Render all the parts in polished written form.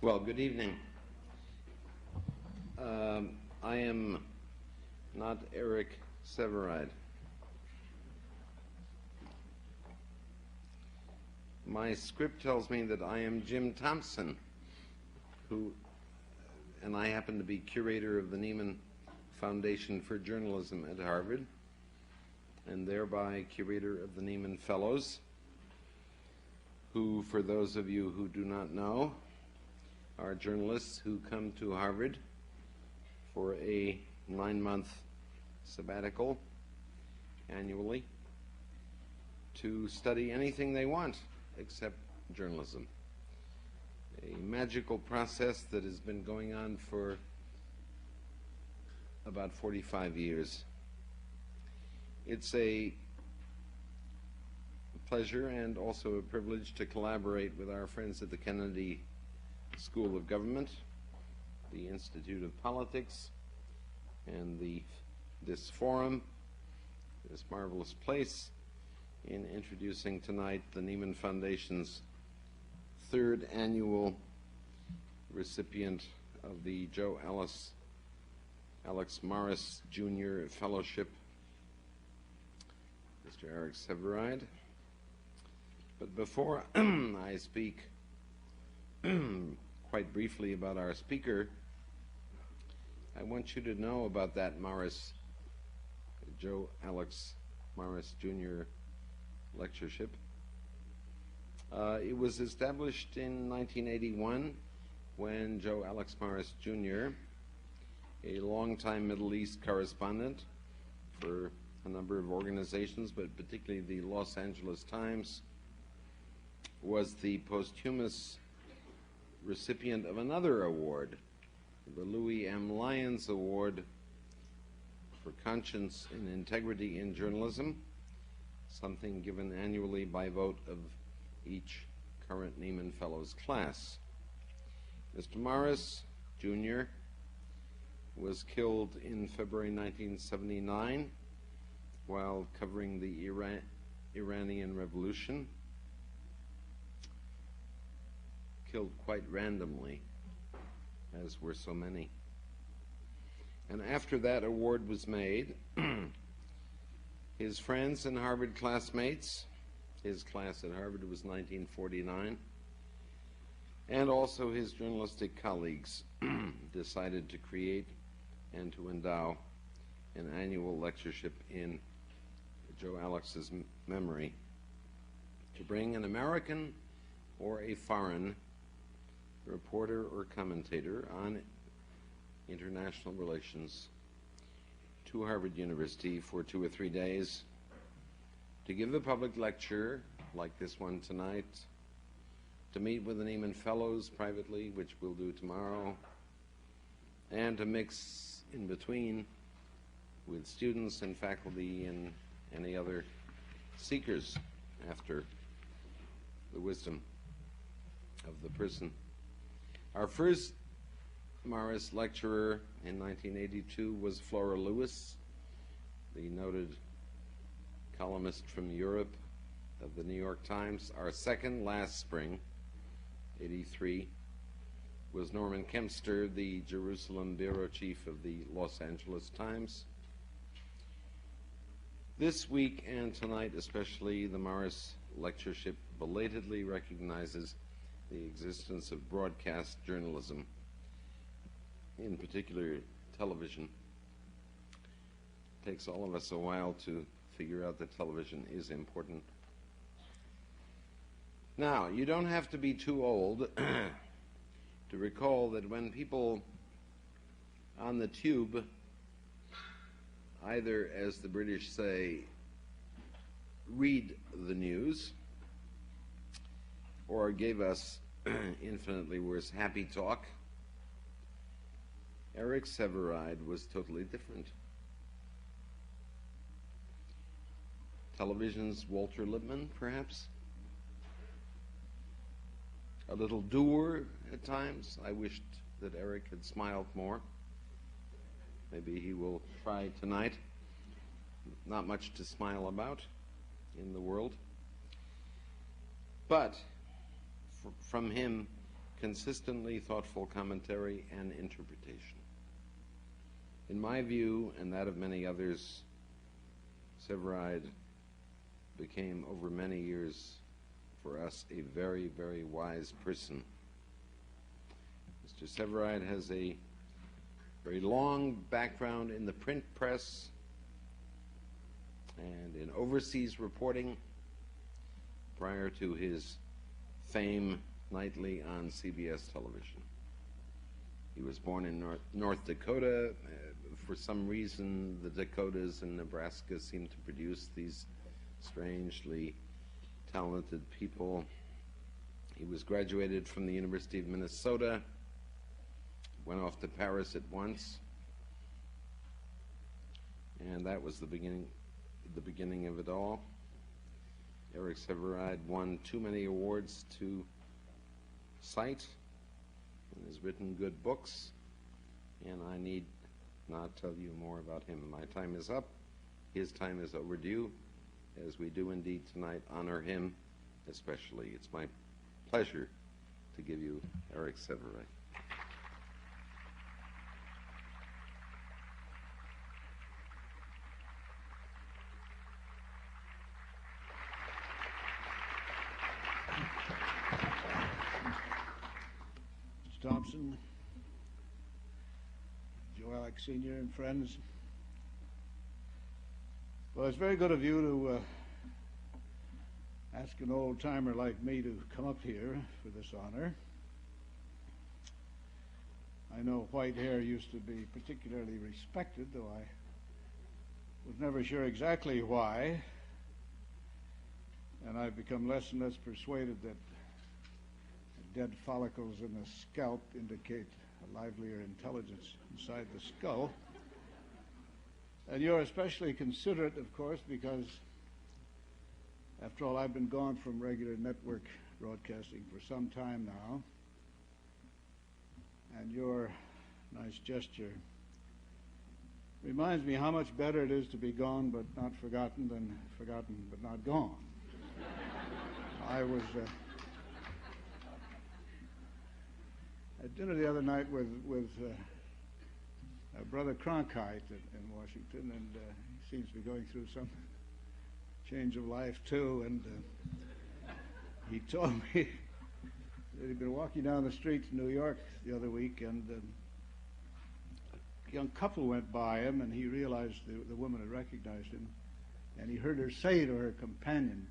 Well, good evening. I am not Eric Severide. My script tells me that I am Jim Thompson, and I happen to be curator of the Neiman Foundation for Journalism at Harvard, and thereby curator of the Neiman Fellows, who, for those of you who do not know, are journalists who come to Harvard for a 9-month sabbatical annually to study anything they want except journalism. A magical process that has been going on for about 45 years. It's a pleasure and also a privilege to collaborate with our friends at the Kennedy School of Government, the Institute of Politics, and this forum, this marvelous place, in introducing tonight the Neiman Foundation's 3rd annual recipient of the Joe Alex Morris Jr. Fellowship, Mr. Eric Severide. But before I speak quite briefly about our speaker, I want you to know about that Joe Alex Morris Jr. lectureship. It was established in 1981 when Joe Alex Morris Jr., a longtime Middle East correspondent for a number of organizations, but particularly the Los Angeles Times, was the posthumous recipient of another award, the Louis M. Lyons Award for Conscience and Integrity in Journalism, something given annually by vote of each current Neiman Fellows class. Mr. Morris, Jr., was killed in February 1979 while covering the Iranian Revolution, killed quite randomly, as were so many. And after that award was made, his friends and Harvard classmates, his class at Harvard was 1949, and also his journalistic colleagues decided to create and to endow an annual lectureship in Joe Alex's memory, to bring an American or a foreign reporter or commentator on international relations to Harvard University for 2 or 3 days to give a public lecture like this one tonight, to meet with the Neiman Fellows privately, which we'll do tomorrow, and to mix in between with students and faculty and any other seekers after the wisdom of the person. Our first Morris lecturer in 1982 was Flora Lewis, the noted columnist from Europe of the New York Times. Our second, last spring, 83, was Norman Kempster, the Jerusalem bureau chief of the Los Angeles Times. This week and tonight especially, the Morris lectureship belatedly recognizes the existence of broadcast journalism, in particular television. It takes all of us a while to figure out that television is important. Now, you don't have to be too old to recall that when people on the tube, either, as the British say, read the news, or gave us infinitely worse happy talk, Eric Severide was totally different. Television's Walter Lippmann, perhaps? A little dour at times. I wished that Eric had smiled more. Maybe he will try tonight. Not much to smile about in the world. But from him consistently thoughtful commentary and interpretation. In my view, and that of many others, Severide became, over many years, for us, a very, very wise person. Mr. Severide has a very long background in the print press and in overseas reporting prior to his fame nightly on CBS television. He was born in North Dakota. For some reason, the Dakotas and Nebraska seem to produce these strangely talented people. He was graduated from the University of Minnesota, went off to Paris at once, and that was the beginning of it all. Eric Severide won too many awards to cite and has written good books, and I need not tell you more about him. My time is up. His time is overdue, as we do indeed tonight honor him especially. It's my pleasure to give you Eric Severide. Mr. Thompson, Joe Alec Sr. and friends. Well, it's very good of you to ask an old-timer like me to come up here for this honor. I know white hair used to be particularly respected, though I was never sure exactly why, and I've become less and less persuaded that dead follicles in the scalp indicate a livelier intelligence inside the skull. And you're especially considerate, of course, because, after all, I've been gone from regular network broadcasting for some time now, and your nice gesture reminds me how much better it is to be gone but not forgotten than forgotten but not gone. I was at dinner the other night with Brother Cronkite in Washington, and he seems to be going through some change of life too, and he told me that he'd been walking down the streets in New York the other week, and a young couple went by him, and he realized the woman had recognized him, and he heard her say to her companion,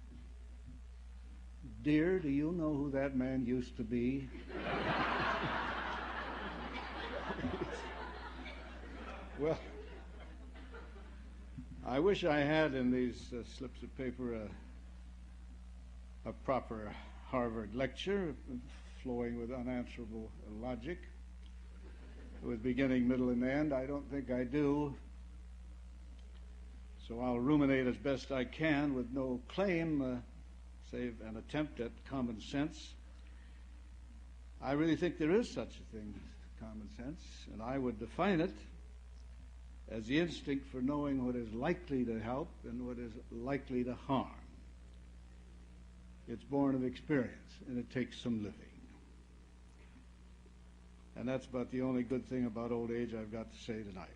"Dear, do you know who that man used to be?" Well, I wish I had in these slips of paper a proper Harvard lecture flowing with unanswerable logic, with beginning, middle, and end. I don't think I do. So I'll ruminate as best I can with no claim, save an attempt at common sense. I really think there is such a thing as common sense, and I would define it as the instinct for knowing what is likely to help and what is likely to harm. It's born of experience, and it takes some living. And that's about the only good thing about old age I've got to say tonight.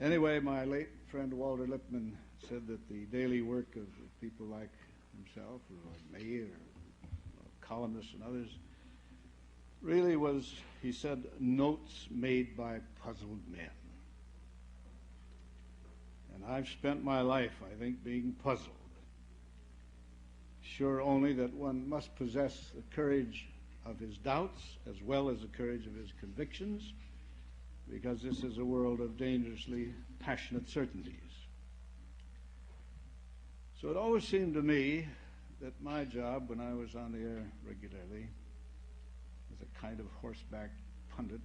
Anyway, my late friend Walter Lippmann said that the daily work of people like himself, or like me, or columnists and others, really was, he said, notes made by puzzled men. And I've spent my life, I think, being puzzled. Sure only that one must possess the courage of his doubts as well as the courage of his convictions, because this is a world of dangerously passionate certainties. So it always seemed to me that my job, when I was on the air regularly, as a kind of horseback pundit,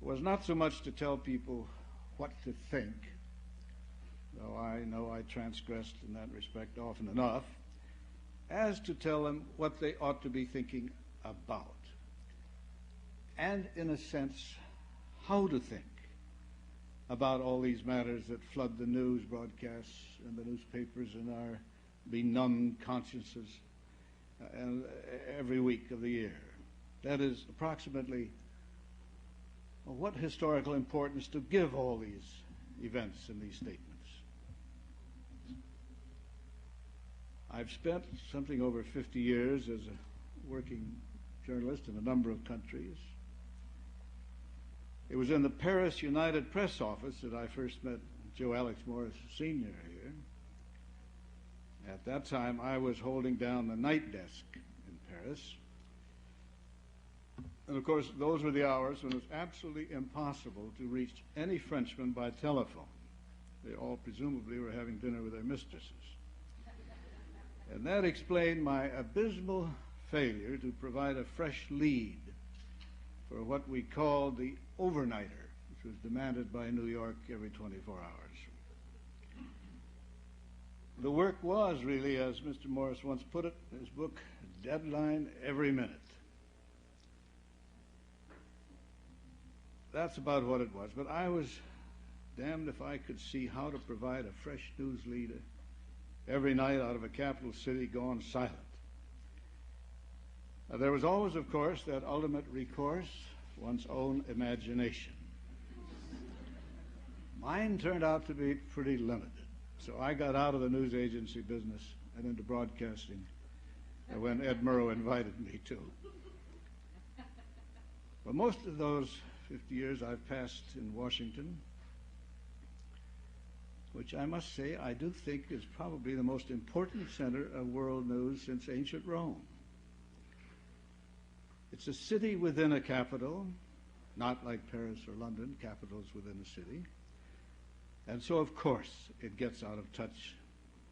was not so much to tell people what to think, though I know I transgressed in that respect often enough, as to tell them what they ought to be thinking about, and in a sense, how to think about all these matters that flood the news broadcasts and the newspapers and our benumbed consciences and every week of the year. That is approximately, well, what historical importance to give all these events and these statements. I've spent something over 50 years as a working journalist in a number of countries. It was in the Paris United Press office that I first met Joe Alex Morris Sr. here. At that time, I was holding down the night desk in Paris. And of course, those were the hours when it was absolutely impossible to reach any Frenchman by telephone. They all presumably were having dinner with their mistresses. And that explained my abysmal failure to provide a fresh lead for what we called the overnighter, which was demanded by New York every 24 hours. The work was really, as Mr. Morris once put it in his book, deadline every minute. That's about what it was. But I was damned if I could see how to provide a fresh news lead every night out of a capital city gone silent. There was always, of course, that ultimate recourse, one's own imagination. Mine turned out to be pretty limited. So I got out of the news agency business and into broadcasting when Ed Murrow invited me to. But most of those 50 years I've passed in Washington, which I must say I do think is probably the most important center of world news since ancient Rome. It's a city within a capital, not like Paris or London, capitals within a city. And so, of course, it gets out of touch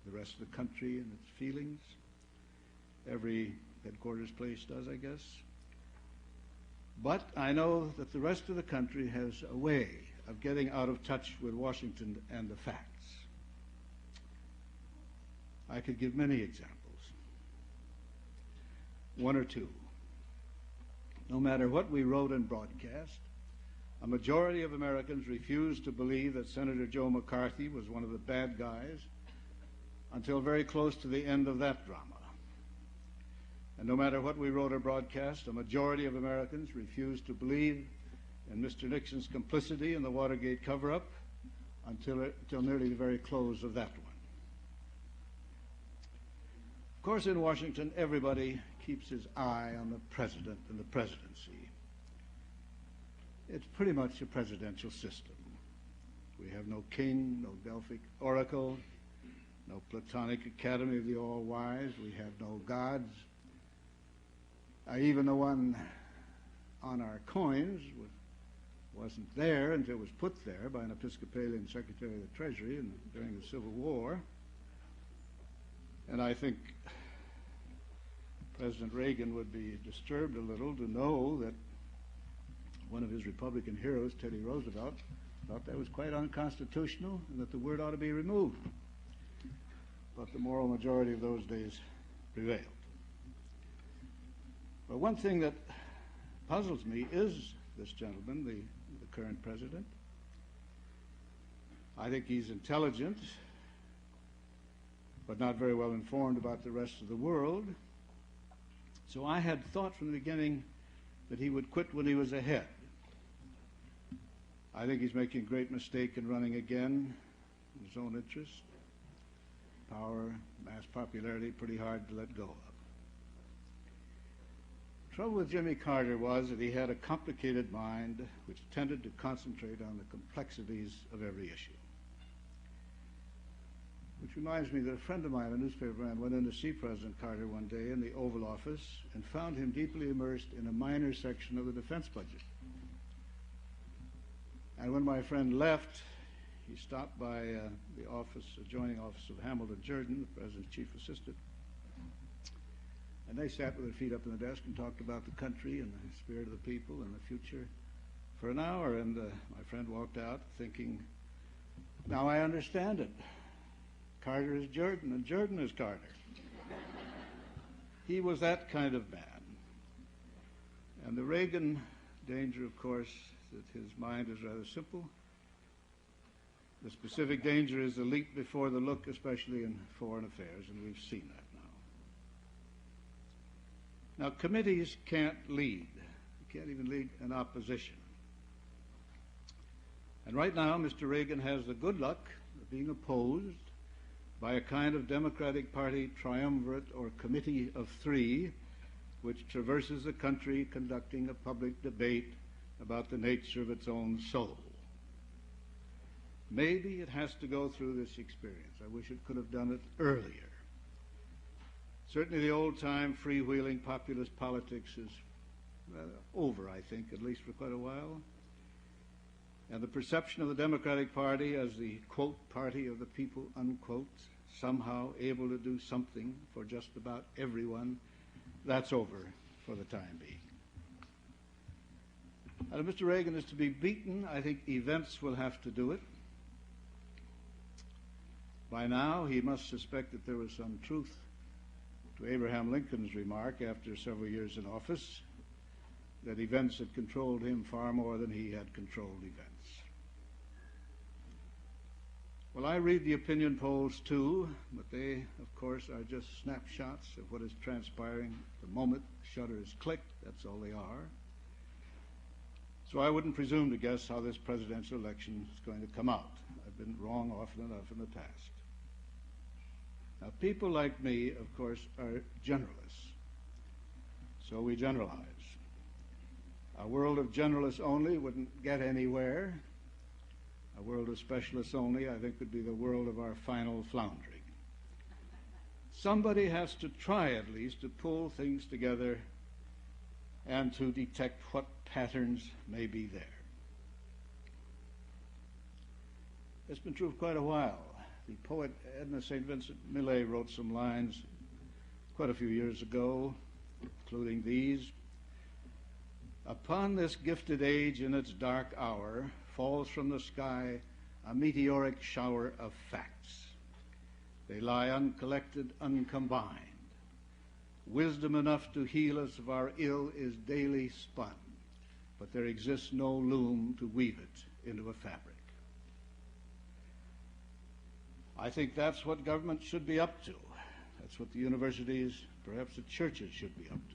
with the rest of the country and its feelings. Every headquarters place does, I guess. But I know that the rest of the country has a way of getting out of touch with Washington and the facts. I could give many examples. One or two. No matter what we wrote and broadcast, a majority of Americans refused to believe that Senator Joe McCarthy was one of the bad guys until very close to the end of that drama. And no matter what we wrote or broadcast, a majority of Americans refused to believe in Mr. Nixon's complicity in the Watergate cover-up until nearly the very close of that one. Of course, in Washington, everybody keeps his eye on the president and the presidency. It's pretty much a presidential system. We have no king, no Delphic oracle, no Platonic academy of the all-wise. We have no gods. Even the one on our coins wasn't there until it was put there by an Episcopalian Secretary of the Treasury during the Civil War. And I think President Reagan would be disturbed a little to know that one of his Republican heroes, Teddy Roosevelt, thought that was quite unconstitutional and that the word ought to be removed. But the moral majority of those days prevailed. But one thing that puzzles me is this gentleman, the current president. I think he's intelligent, but not very well informed about the rest of the world. So I had thought from the beginning that he would quit when he was ahead. I think he's making a great mistake in running again in his own interest. Power, mass popularity, pretty hard to let go of. The trouble with Jimmy Carter was that he had a complicated mind which tended to concentrate on the complexities of every issue. Which reminds me that a friend of mine, a newspaper man, went in to see President Carter one day in the Oval Office and found him deeply immersed in a minor section of the defense budget. And when my friend left, he stopped by the adjoining office of Hamilton Jordan, the president's chief assistant. And they sat with their feet up on the desk and talked about the country and the spirit of the people and the future for an hour. And my friend walked out thinking, now I understand it. Carter is Jordan, and Jordan is Carter. He was that kind of man. And the Reagan danger, of course, that his mind is rather simple. The specific danger is the leap before the look, especially in foreign affairs, and we've seen that Now, committees can't lead. You can't even lead an opposition. And right now, Mr. Reagan has the good luck of being opposed by a kind of Democratic Party triumvirate or committee of three, which traverses the country conducting a public debate about the nature of its own soul. Maybe it has to go through this experience. I wish it could have done it earlier. Certainly the old-time freewheeling populist politics is over, I think, at least for quite a while. And the perception of the Democratic Party as the, quote, party of the people, unquote, somehow able to do something for just about everyone, that's over for the time being. And if Mr. Reagan is to be beaten, I think events will have to do it. By now, he must suspect that there was some truth to Abraham Lincoln's remark after several years in office, that events had controlled him far more than he had controlled events. Well, I read the opinion polls too, but they, of course, are just snapshots of what is transpiring the moment the shutter is clicked. That's all they are. So I wouldn't presume to guess how this presidential election is going to come out. I've been wrong often enough in the past. Now, people like me, of course, are generalists. So we generalize. A world of generalists only wouldn't get anywhere. A world of specialists only, I think, would be the world of our final floundering. Somebody has to try, at least, to pull things together and to detect what patterns may be there. It's been true for quite a while. The poet Edna St. Vincent Millay wrote some lines quite a few years ago, including these. Upon this gifted age in its dark hour falls from the sky a meteoric shower of facts. They lie uncollected, uncombined. Wisdom enough to heal us of our ill is daily spun, but there exists no loom to weave it into a fabric. I think that's what government should be up to. That's what the universities, perhaps the churches, should be up to.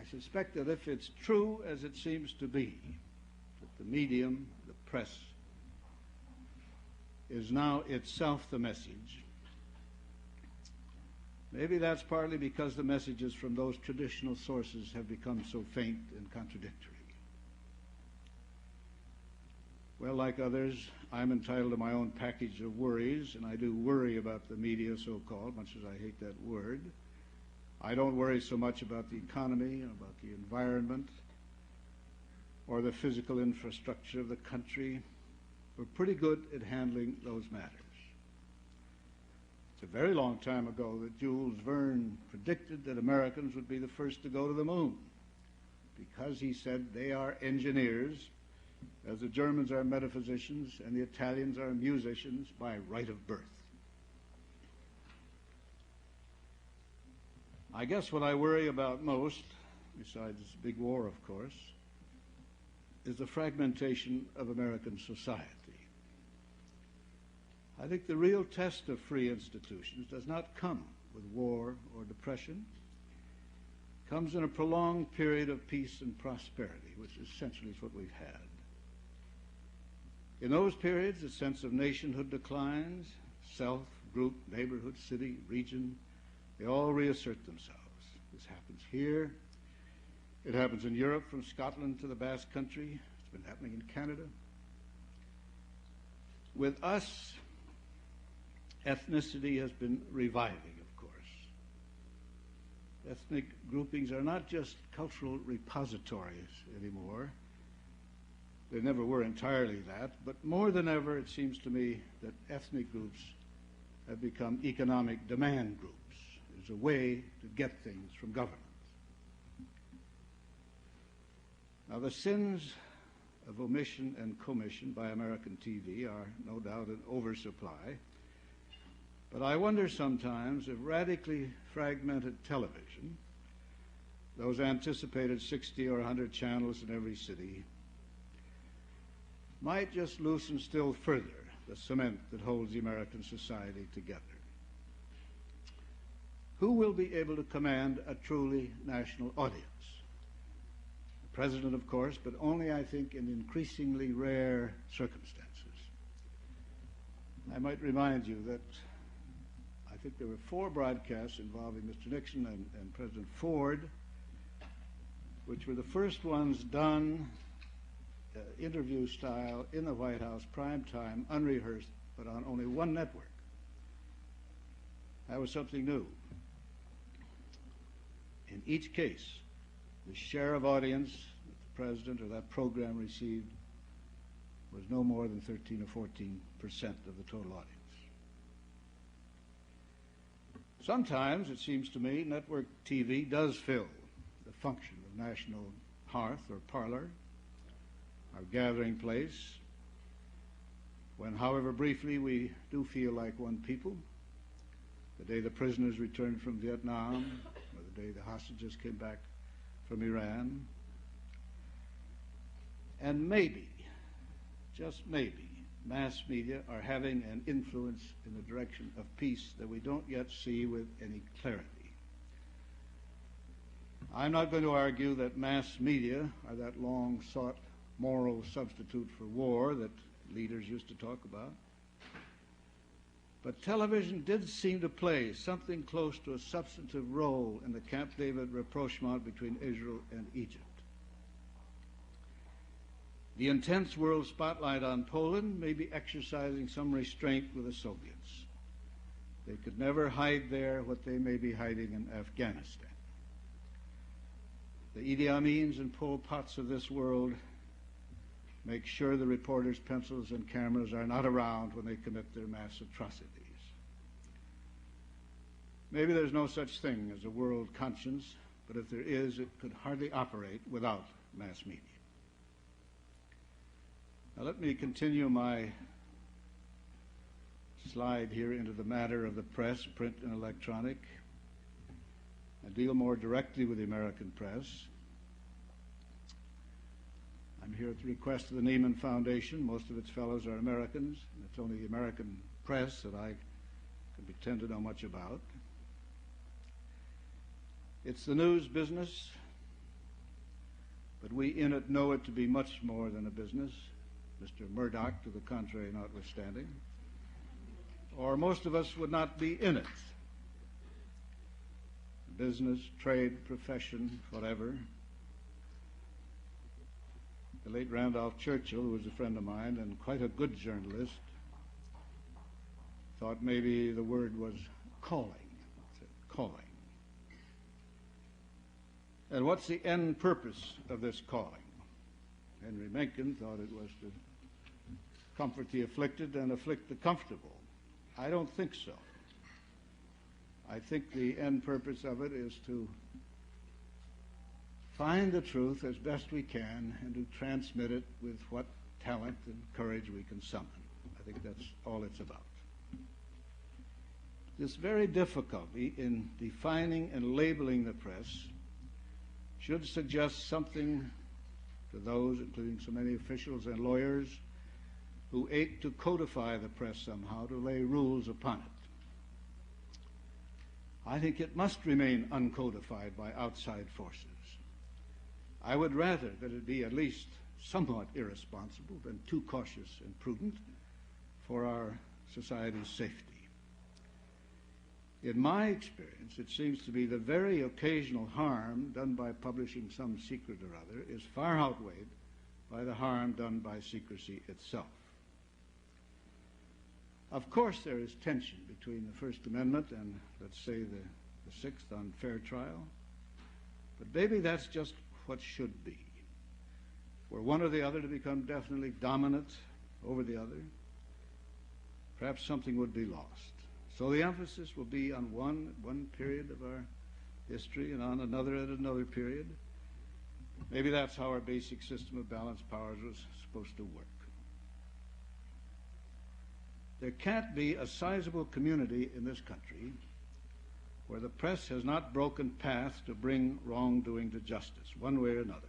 I suspect that if it's true, as it seems to be, that the medium, the press, is now itself the message, maybe that's partly because the messages from those traditional sources have become so faint and contradictory. Well, like others, I'm entitled to my own package of worries, and I do worry about the media, so-called, much as I hate that word. I don't worry so much about the economy, about the environment, or the physical infrastructure of the country. We're pretty good at handling those matters. It's a very long time ago that Jules Verne predicted that Americans would be the first to go to the moon, because he said they are engineers, as the Germans are metaphysicians and the Italians are musicians by right of birth. I guess what I worry about most, besides this big war, of course, is the fragmentation of American society. I think the real test of free institutions does not come with war or depression. It comes in a prolonged period of peace and prosperity, which essentially is what we've had. In those periods, the sense of nationhood declines, self, group, neighborhood, city, region, they all reassert themselves. This happens here. It happens in Europe, from Scotland to the Basque Country. It's been happening in Canada. With us, ethnicity has been reviving, of course. Ethnic groupings are not just cultural repositories anymore. They never were entirely that, but more than ever, it seems to me that ethnic groups have become economic demand groups. It's a way to get things from government. Now, the sins of omission and commission by American TV are no doubt an oversupply, but I wonder sometimes if radically fragmented television, those anticipated 60 or 100 channels in every city, might just loosen still further the cement that holds the American society together. who will be able to command a truly national audience? The President, of course, but only, I think, in increasingly rare circumstances. I might remind you that I think there were 4 broadcasts involving Mr. Nixon and President Ford, which were the first ones done interview style in the White House, prime time, unrehearsed, but on only one network. That was something new. In each case, the share of audience that the President or that program received was no more than 13 or 14% of the total audience. Sometimes, it seems to me, network TV does fill the function of national hearth or parlor, our gathering place, when, however briefly, we do feel like one people. The day the prisoners returned from Vietnam, or the day the hostages came back from Iran. And maybe, just maybe, mass media are having an influence in the direction of peace that we don't yet see with any clarity. I'm not going to argue that mass media are that long-sought moral substitute for war that leaders used to talk about. But television did seem to play something close to a substantive role in the Camp David rapprochement between Israel and Egypt. The intense world spotlight on Poland may be exercising some restraint with the Soviets. They could never hide there what they may be hiding in Afghanistan. The Idi Amins and Pol Pots of this world make sure the reporters' pencils and cameras are not around when they commit their mass atrocities. Maybe there's no such thing as a world conscience, but if there is, it could hardly operate without mass media. Now let me continue my slide here into the matter of the press, print and electronic, and deal more directly with the American press. I'm here at the request of the Neiman Foundation. Most of its fellows are Americans, and it's only the American press that I can pretend to know much about. It's the news business, but we in it know it to be much more than a business, Mr. Murdoch to the contrary notwithstanding, or most of us would not be in it. Business, trade, profession, whatever. The late Randolph Churchill, who was a friend of mine and quite a good journalist, thought maybe the word was calling. Calling. And what's the end purpose of this calling? Henry Mencken thought it was to comfort the afflicted and afflict the comfortable. I don't think so. I think the end purpose of it is to find the truth as best we can and to transmit it with what talent and courage we can summon. I think that's all it's about. This very difficulty in defining and labeling the press should suggest something to those, including so many officials and lawyers, who ache to codify the press somehow, to lay rules upon it. I think it must remain uncodified by outside forces. I would rather that it be at least somewhat irresponsible than too cautious and prudent for our society's safety. In my experience, it seems to be the very occasional harm done by publishing some secret or other is far outweighed by the harm done by secrecy itself. Of course, there is tension between the First Amendment and, let's say, the Sixth on fair trial, but maybe that's just what should be. Were one or the other to become definitely dominant over the other, perhaps something would be lost. So the emphasis will be on one period of our history and on another at another period. Maybe that's how our basic system of balanced powers was supposed to work. There can't be a sizable community in this country where the press has not broken paths to bring wrongdoing to justice, one way or another.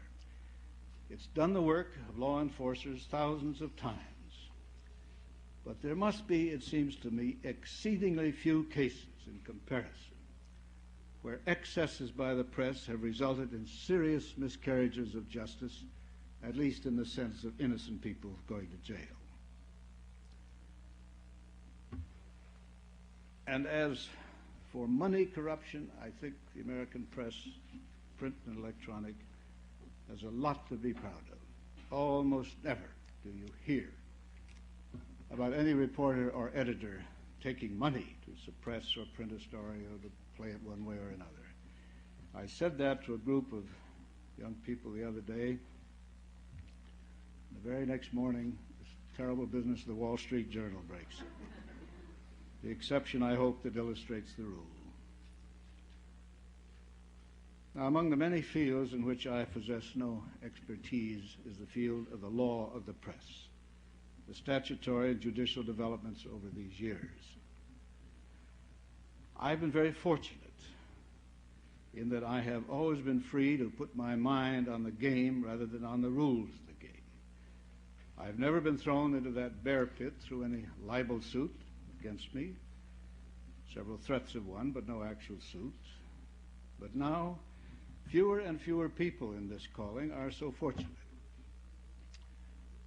It's done the work of law enforcers thousands of times. But there must be, it seems to me, exceedingly few cases in comparison where excesses by the press have resulted in serious miscarriages of justice, at least in the sense of innocent people going to jail. And as for money corruption, I think the American press, print and electronic, has a lot to be proud of. Almost never do you hear about any reporter or editor taking money to suppress or print a story or to play it one way or another. I said that to a group of young people the other day. The very next morning, this terrible business of the Wall Street Journal breaks. The exception, I hope, that illustrates the rule. Now, among the many fields in which I possess no expertise is the field of the law of the press, the statutory and judicial developments over these years. I've been very fortunate in that I have always been free to put my mind on the game rather than on the rules of the game. I've never been thrown into that bear pit through any libel suit against me. Several threats of one, but no actual suits. But now, fewer and fewer people in this calling are so fortunate.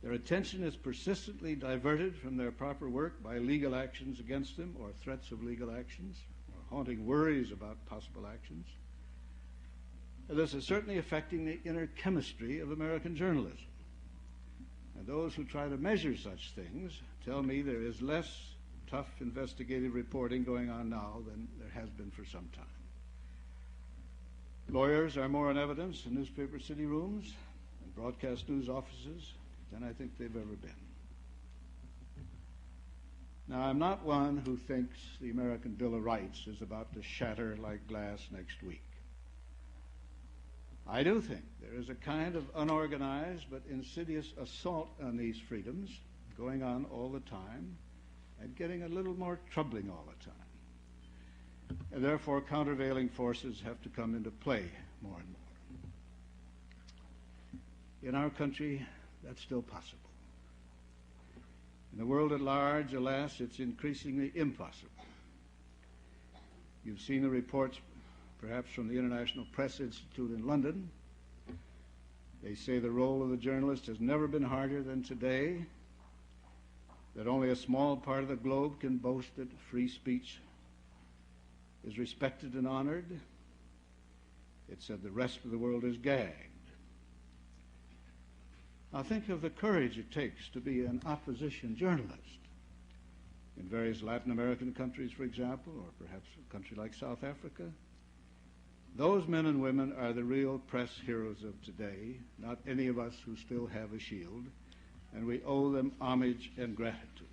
Their attention is persistently diverted from their proper work by legal actions against them or threats of legal actions or haunting worries about possible actions. And this is certainly affecting the inner chemistry of American journalism. And those who try to measure such things tell me there is less tough investigative reporting going on now than there has been for some time. Lawyers are more in evidence in newspaper city rooms and broadcast news offices than I think they've ever been. Now, I'm not one who thinks the American Bill of Rights is about to shatter like glass next week. I do think there is a kind of unorganized but insidious assault on these freedoms going on all the time and getting a little more troubling all the time. And therefore, countervailing forces have to come into play more and more. In our country, that's still possible. In the world at large, alas, it's increasingly impossible. You've seen the reports, perhaps from the International Press Institute in London. They say the role of the journalist has never been harder than today, that only a small part of the globe can boast that free speech is respected and honored. It said the rest of the world is gagged. Now think of the courage it takes to be an opposition journalist. In various Latin American countries, for example, or perhaps a country like South Africa, those men and women are the real press heroes of today, not any of us who still have a shield, and we owe them homage and gratitude.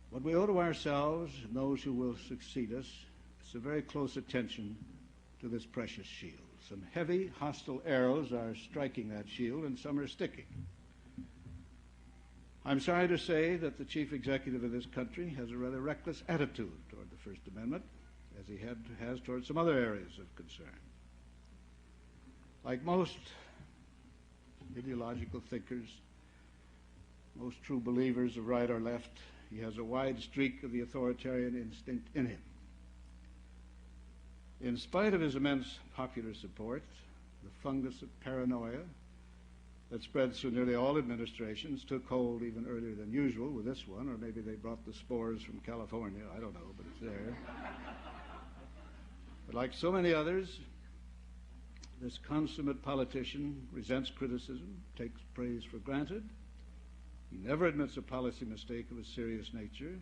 What we owe to ourselves and those who will succeed us is a very close attention to this precious shield. Some heavy, hostile arrows are striking that shield, and some are sticking. I'm sorry to say that the chief executive of this country has a rather reckless attitude toward the First Amendment, as he has toward some other areas of concern. Like most ideological thinkers, most true believers of right or left, he has a wide streak of the authoritarian instinct in him. In spite of his immense popular support, the fungus of paranoia that spreads through nearly all administrations took hold even earlier than usual with this one, or maybe they brought the spores from California. I don't know, but it's there. But like so many others, this consummate politician resents criticism, takes praise for granted. He never admits a policy mistake of a serious nature,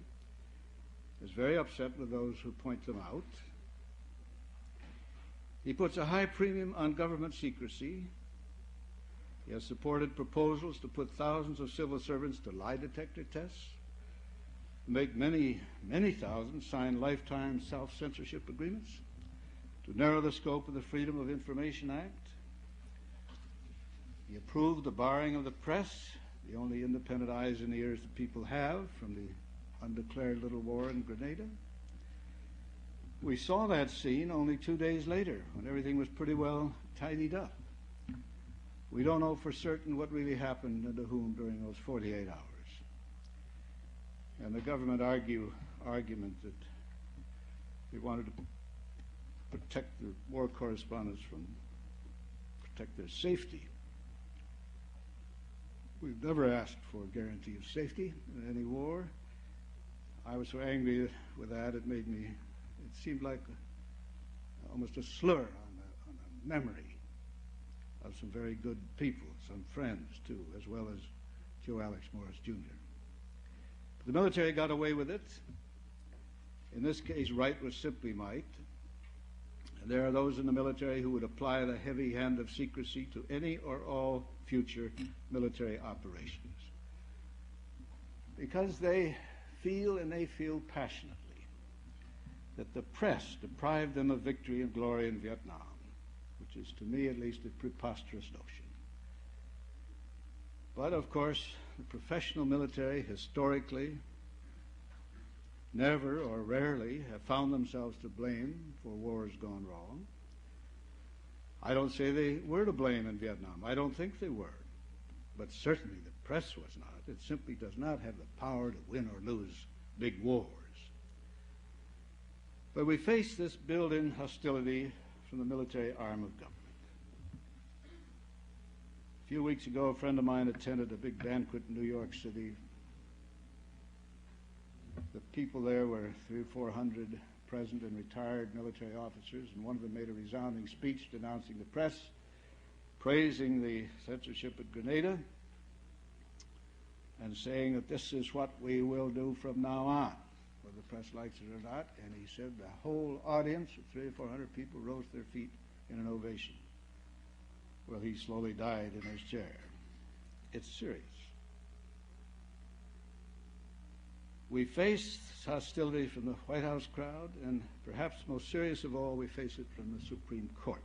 is very upset with those who point them out. He puts a high premium on government secrecy. He has supported proposals to put thousands of civil servants to lie detector tests, make many, many thousands sign lifetime self-censorship agreements, to narrow the scope of the Freedom of Information Act. He approved the barring of the press, the only independent eyes and ears that people have from the undeclared little war in Grenada. We saw that scene only 2 days later, when everything was pretty well tidied up. We don't know for certain what really happened and to whom during those 48 hours. And the government argument that We wanted to protect the war correspondents from protect their safety. We've never asked for a guarantee of safety in any war. I was so angry with that, it seemed like almost a slur on the memory of some very good people, some friends too, as well as Joe Alex Morris Jr. But the military got away with it. In this case, right was simply might. And there are those in the military who would apply the heavy hand of secrecy to any or all future military operations, because they feel, and they feel passionately, that the press deprived them of victory and glory in Vietnam, which is, to me at least, a preposterous notion. But, of course, the professional military historically never or rarely have found themselves to blame for wars gone wrong. I don't say they were to blame in Vietnam. I don't think they were. But certainly the press was not. It simply does not have the power to win or lose big wars. But we face this built-in hostility from the military arm of government. A few weeks ago, a friend of mine attended a big banquet in New York City. The people there were 300 or 400 present and retired military officers, and one of them made a resounding speech denouncing the press, praising the censorship at Grenada, and saying that this is what we will do from now on, whether the press likes it or not. And he said the whole audience of 300 or 400 people rose to their feet in an ovation. Well, he slowly died in his chair. It's serious. We face hostility from the White House crowd, and perhaps most serious of all, we face it from the Supreme Court.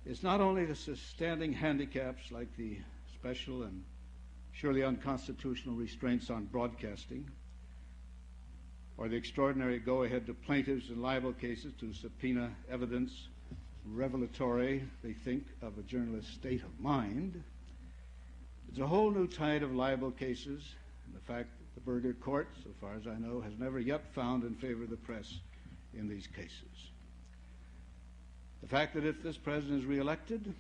It's not only the standing handicaps like the special and surely unconstitutional restraints on broadcasting, or the extraordinary go-ahead to plaintiffs in libel cases to subpoena evidence revelatory, they think, of a journalist's state of mind. It's a whole new tide of libel cases, and the fact that the Berger Court, so far as I know, has never yet found in favor of the press in these cases. The fact that if this president is reelected,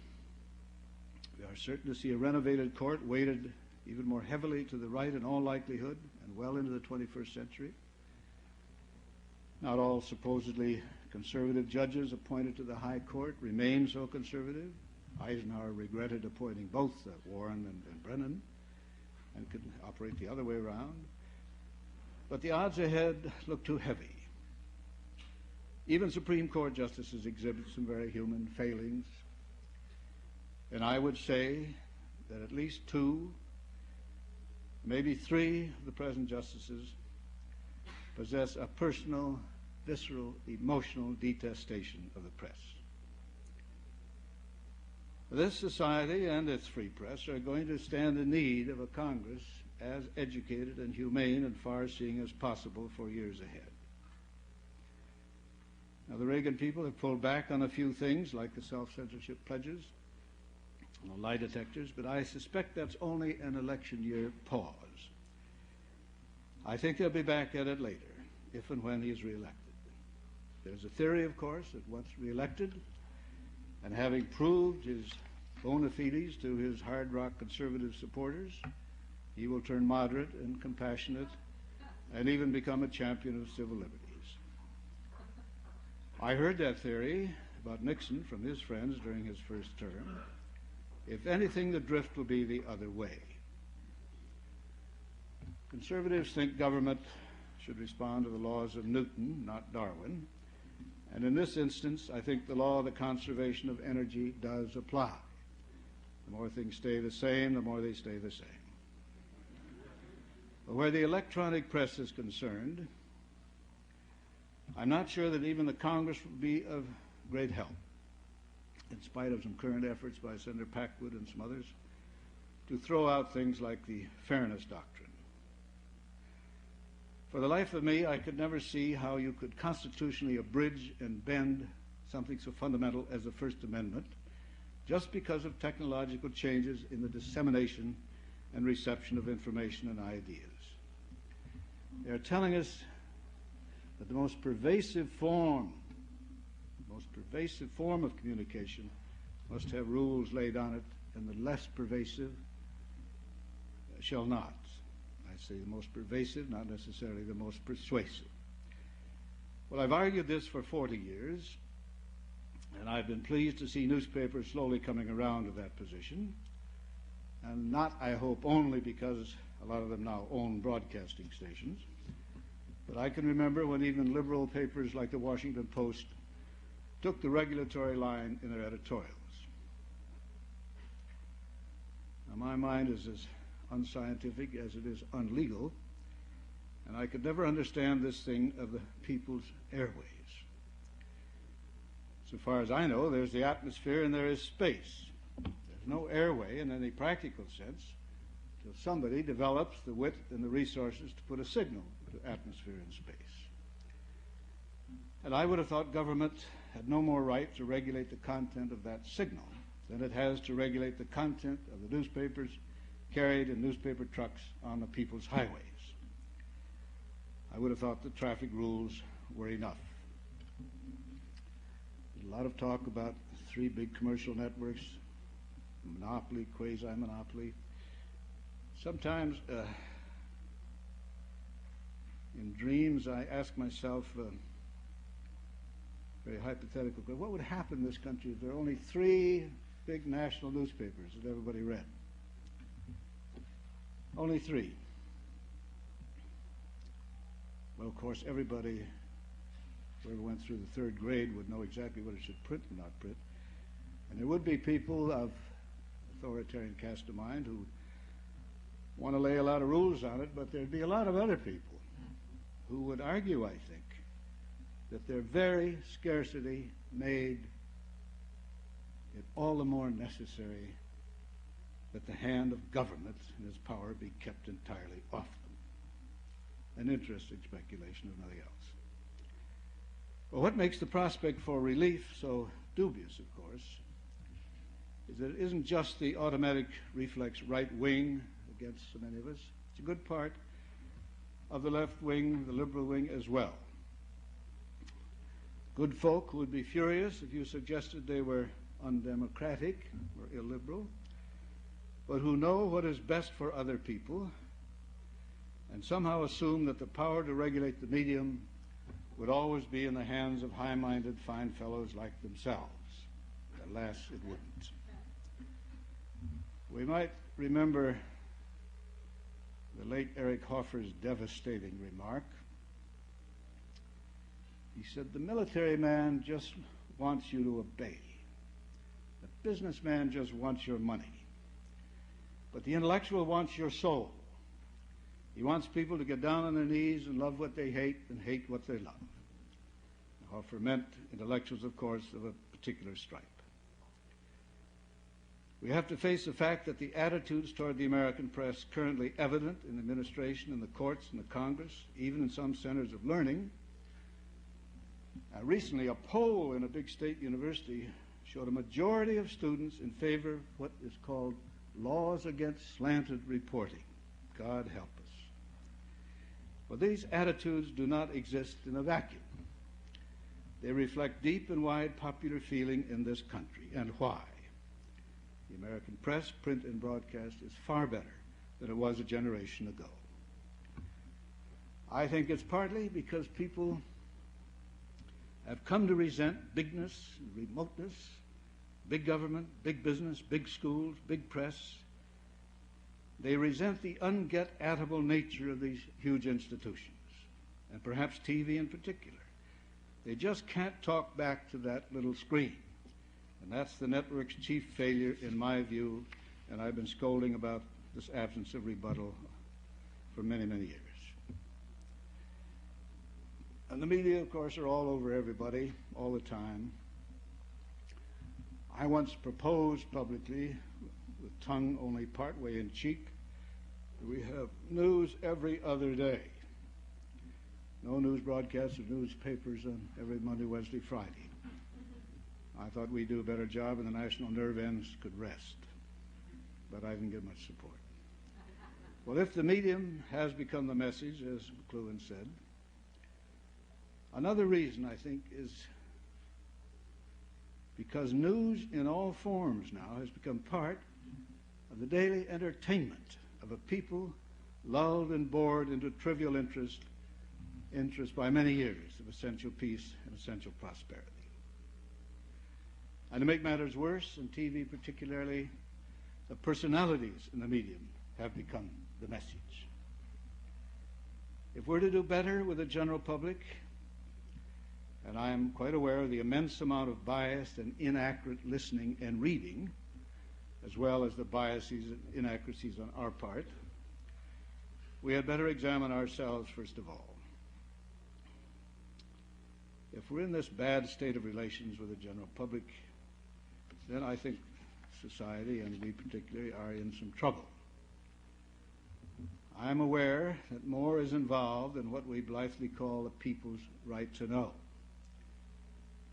we are certain to see a renovated court weighted even more heavily to the right in all likelihood and well into the 21st century. Not all supposedly conservative judges appointed to the High Court remain so conservative. Eisenhower regretted appointing both Warren and Brennan, and could operate the other way around. But the odds ahead look too heavy. Even Supreme Court justices exhibit some very human failings. And I would say that at least 2, maybe 3 of the present justices possess a personal, visceral, emotional detestation of the press. This society and its free press are going to stand in need of a Congress as educated and humane and far-seeing as possible for years ahead. Now, the Reagan people have pulled back on a few things like the self-censorship pledges and the lie detectors, but I suspect that's only an election year pause. I think they'll be back at it later, if and when he is reelected. There's a theory, of course, that once reelected, and having proved his bona fides to his hard rock conservative supporters, he will turn moderate and compassionate and even become a champion of civil liberties. I heard that theory about Nixon from his friends during his first term. If anything, the drift will be the other way. Conservatives think government should respond to the laws of Newton, not Darwin. And in this instance, I think the law of the conservation of energy does apply. The more things stay the same, the more they stay the same. But where the electronic press is concerned, I'm not sure that even the Congress would be of great help, in spite of some current efforts by Senator Packwood and some others, to throw out things like the fairness doctrine. For the life of me, I could never see how you could constitutionally abridge and bend something so fundamental as the First Amendment just because of technological changes in the dissemination and reception of information and ideas. They're telling us that the most pervasive form of communication must have rules laid on it, and the less pervasive shall not. I say the most pervasive, not necessarily the most persuasive. Well, I've argued this for 40 years, and I've been pleased to see newspapers slowly coming around to that position, and not, I hope, only because a lot of them now own broadcasting stations, but I can remember when even liberal papers like the Washington Post took the regulatory line in their editorials. Now, my mind is as unscientific as it is unlegal, and I could never understand this thing of the people's airways. So far as I know, there's the atmosphere and there is space. There's no airway in any practical sense until somebody develops the wit and the resources to put a signal to atmosphere and space. And I would have thought government had no more right to regulate the content of that signal than it has to regulate the content of the newspapers carried in newspaper trucks on the people's highways. I would have thought the traffic rules were enough. There's a lot of talk about three big commercial networks, monopoly, quasi-monopoly. Sometimes in dreams I ask myself very hypothetical, what would happen in this country if there were only three big national newspapers that everybody read? Only three. Well, of course, everybody, whoever went through the third grade, would know exactly what it should print and not print. And there would be people of authoritarian cast of mind who want to lay a lot of rules on it, but there'd be a lot of other people who would argue, I think, that their very scarcity made it all the more necessary that the hand of government and its power be kept entirely off them. An interesting speculation, if nothing else. Well, what makes the prospect for relief so dubious, of course, is that it isn't just the automatic reflex right wing against so many of us. It's a good part of the left wing, the liberal wing as well. Good folk would be furious if you suggested they were undemocratic or illiberal, but who know what is best for other people and somehow assume that the power to regulate the medium would always be in the hands of high-minded fine fellows like themselves. Alas, it wouldn't. We might remember the late Eric Hoffer's devastating remark. He said, the military man just wants you to obey. The businessman just wants your money. But the intellectual wants your soul. He wants people to get down on their knees and love what they hate and hate what they love. Hoffer meant intellectuals, of course, of a particular stripe. We have to face the fact that the attitudes toward the American press currently evident in the administration, in the courts, in the Congress, even in some centers of learning. Recently, a poll in a big state university showed a majority of students in favor of what is called laws against slanted reporting. God help us. Well, these attitudes do not exist in a vacuum. They reflect deep and wide popular feeling in this country. And why? The American press, print and broadcast, is far better than it was a generation ago. I think it's partly because people have come to resent bigness, remoteness, big government, big business, big schools, big press. They resent the unget-at-able nature of these huge institutions, and perhaps TV in particular. They just can't talk back to that little screen. And that's the network's chief failure, in my view, and I've been scolding about this absence of rebuttal for many, many years. And the media, of course, are all over everybody all the time. I once proposed publicly, with tongue only partway in cheek, that we have news every other day. No news broadcasts of newspapers on every Monday, Wednesday, Friday. I thought we'd do a better job and the national nerve ends could rest. But I didn't get much support. Well, if the medium has become the message, as McLuhan said, Another reason, I think, is because news in all forms now has become part of the daily entertainment of a people lulled and bored into trivial interest by many years of essential peace and essential prosperity. And to make matters worse, in TV particularly, the personalities in the medium have become the message. If we're to do better with the general public, and I am quite aware of the immense amount of biased and inaccurate listening and reading, as well as the biases and inaccuracies on our part, we had better examine ourselves first of all. If we're in this bad state of relations with the general public, then I think society, and we particularly, are in some trouble. I'm aware that more is involved in what we blithely call the people's right to know.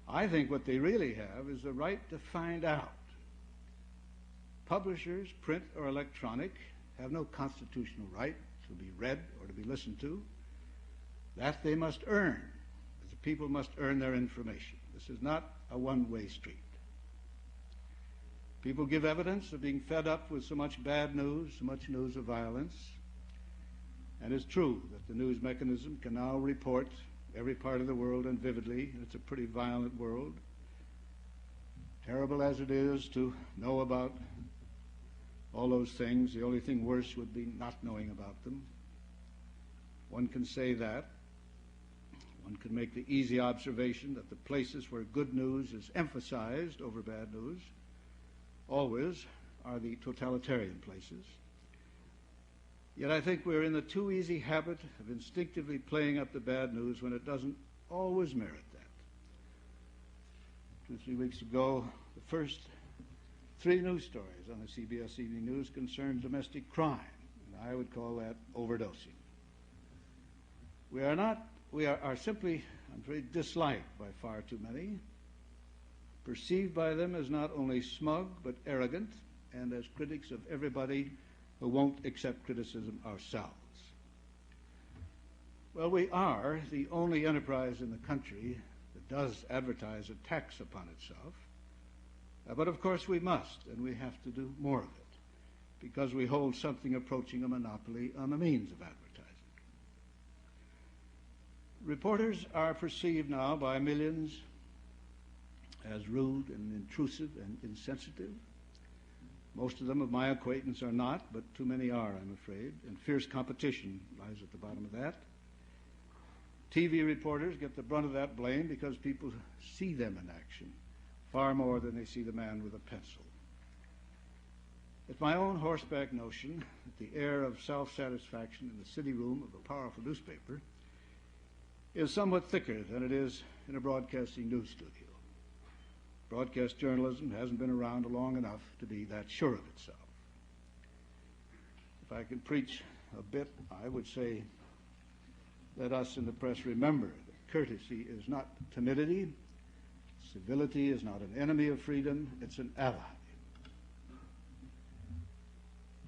I think what they really have is the right to find out. Publishers, print or electronic, have no constitutional right to be read or to be listened to. That they must earn. The people must earn their information. This is not a one-way street. People give evidence of being fed up with so much bad news, so much news of violence. And it's true that the news mechanism can now report every part of the world and vividly. It's a pretty violent world. Terrible as it is to know about all those things, the only thing worse would be not knowing about them. One can say that. One can make the easy observation that the places where good news is emphasized over bad news always are the totalitarian places. Yet I think we're in the too easy habit of instinctively playing up the bad news when it doesn't always merit that. 2 or 3 weeks ago, the first 3 news stories on the CBS Evening News concerned domestic crime, and I would call that overdosing. We are simply, I'm afraid, disliked by far too many, perceived by them as not only smug but arrogant, and as critics of everybody who won't accept criticism ourselves. Well, we are the only enterprise in the country that does advertise a tax upon itself. But of course we must, and we have to do more of it, because we hold something approaching a monopoly on the means of advertising. Reporters are perceived now by millions as rude and intrusive and insensitive. Most of them of my acquaintance are not, but too many are, I'm afraid, and fierce competition lies at the bottom of that. TV reporters get the brunt of that blame because people see them in action far more than they see the man with a pencil. It's my own horseback notion that the air of self-satisfaction in the city room of a powerful newspaper is somewhat thicker than it is in a broadcasting news studio. Broadcast journalism hasn't been around long enough to be that sure of itself. If I could preach a bit, I would say, let us in the press remember that courtesy is not timidity, civility is not an enemy of freedom, it's an ally.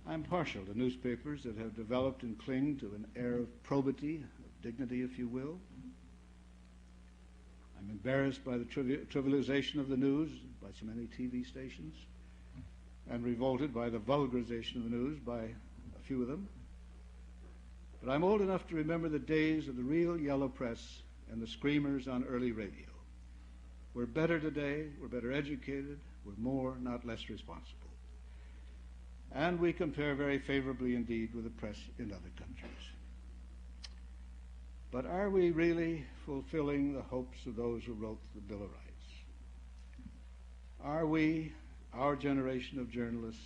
I'm partial to newspapers that have developed and cling to an air of probity, of dignity, if you will. I'm embarrassed by the trivialization of the news by so many TV stations, and revolted by the vulgarization of the news by a few of them. But I'm old enough to remember the days of the real yellow press and the screamers on early radio. We're better today, we're better educated, we're more, not less responsible. And we compare very favorably indeed with the press in other countries. But are we really fulfilling the hopes of those who wrote the Bill of Rights? Are we, our generation of journalists,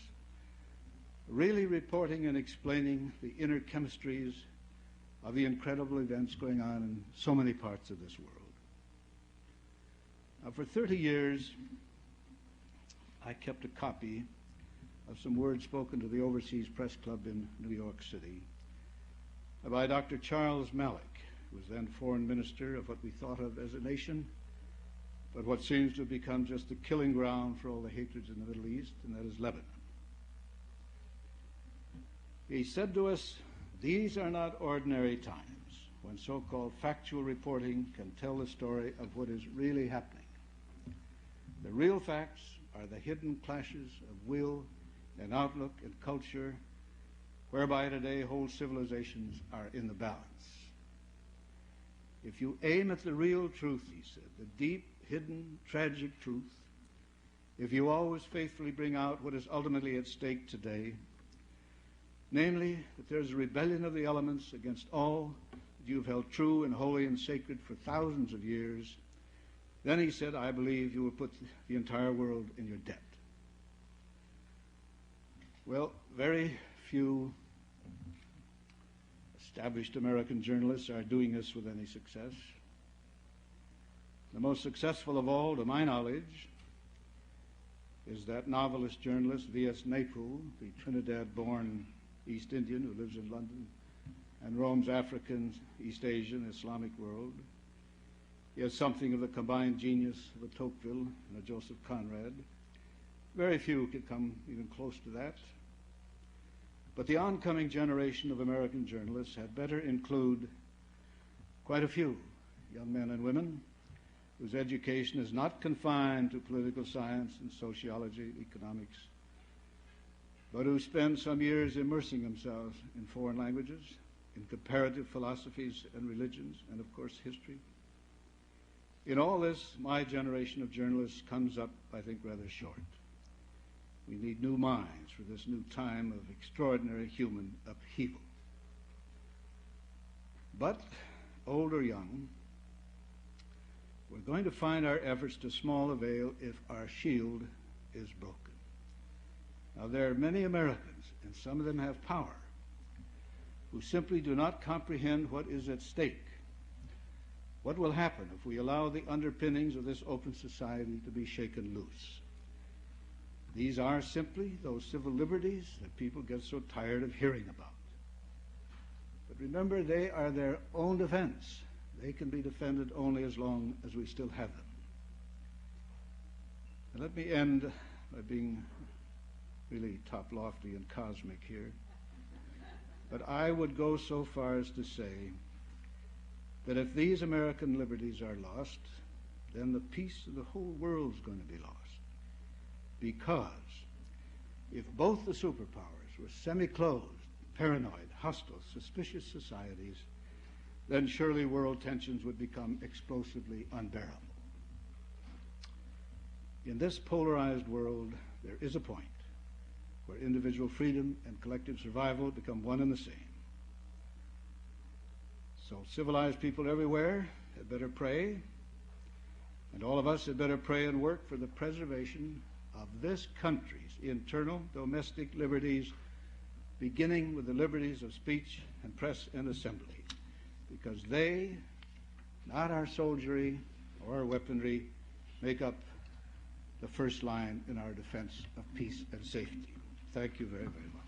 really reporting and explaining the inner chemistries of the incredible events going on in so many parts of this world? Now, for 30 years, I kept a copy of some words spoken to the Overseas Press Club in New York City by Dr. Charles Malik, who was then foreign minister of what we thought of as a nation, but what seems to have become just the killing ground for all the hatreds in the Middle East, and that is Lebanon. He said to us, "These are not ordinary times. when so-called factual reporting can tell the story of what is really happening. The real facts are the hidden clashes of will and outlook and culture whereby today whole civilizations are in the balance. If you aim at the real truth, he said, the deep, hidden, tragic truth, if you always faithfully bring out what is ultimately at stake today, namely that there is a rebellion of the elements against all that you've held true and holy and sacred for thousands of years, then he said, I believe you will put the entire world in your debt. Well, very few established American journalists are doing this with any success. The most successful of all, to my knowledge, is that novelist journalist V.S. Naipaul, the Trinidad-born East Indian who lives in London and roams African, East Asian, Islamic world. He has something of the combined genius of a Tocqueville and a Joseph Conrad. Very few could come even close to that. But the oncoming generation of American journalists had better include quite a few young men and women whose education is not confined to political science and sociology, economics, but who spend some years immersing themselves in foreign languages, in comparative philosophies and religions, and of course history. In all this, my generation of journalists comes up, I think, rather short. We need new minds for this new time of extraordinary human upheaval. But, old or young, we're going to find our efforts to small avail if our shield is broken. Now, there are many Americans, and some of them have power, who simply do not comprehend what is at stake. What will happen if we allow the underpinnings of this open society to be shaken loose? These are simply those civil liberties that people get so tired of hearing about. But remember, they are their own defense. They can be defended only as long as we still have them. And let me end by being really top lofty and cosmic here. But I would go so far as to say that if these American liberties are lost, then the peace of the whole world is going to be lost. Because if both the superpowers were semi-closed, paranoid, hostile, suspicious societies, then surely world tensions would become explosively unbearable. In this polarized world, there is a point where individual freedom and collective survival become one and the same. So civilized people everywhere had better pray, and all of us had better pray and work for the preservation of this country's internal domestic liberties, beginning with the liberties of speech and press and assembly, because they, not our soldiery or our weaponry, make up the first line in our defense of peace and safety. Thank you very, very much.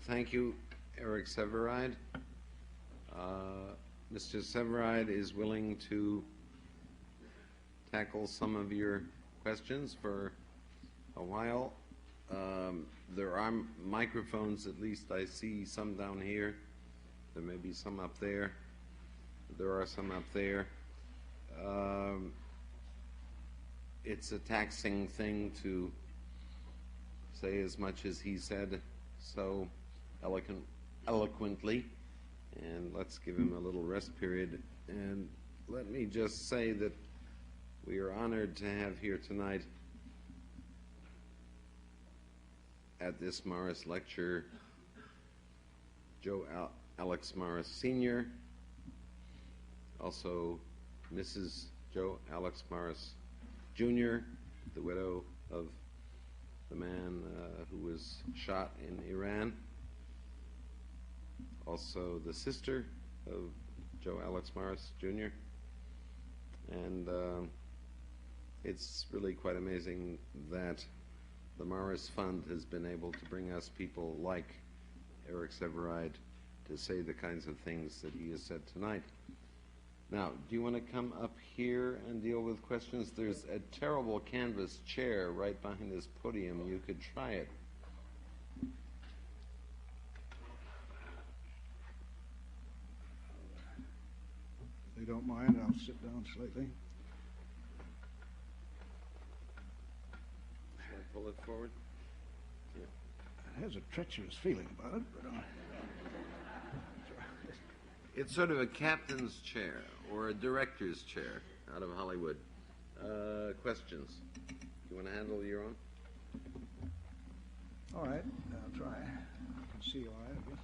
Thank you, Eric Severide. Mr. Severide is willing to tackle some of your questions for a while. There are microphones, at least I see some down here. There may be some up there. There are some up there. It's a taxing thing to say as much as he said so eloquently, and let's give him a little rest period. And let me just say that we are honored to have here tonight at this Morris lecture Joe Alex Morris Sr., also Mrs. Joe Alex Morris Jr., the widow of the man who was shot in Iran, also the sister of Joe Alex Morris Jr., and it's really quite amazing that the Morris Fund has been able to bring us people like Eric Sevareid to say the kinds of things that he has said tonight. Now, do you want to come up here and deal with questions? There's a terrible canvas chair right behind this podium. You could try it. If they don't mind, I'll sit down slightly. Should I pull it forward? Yeah. It has a treacherous feeling about it, but It's sort of a captain's chair or a director's chair out of Hollywood. Questions? You want to handle your own? all right, I'll try. I can see all right, I guess.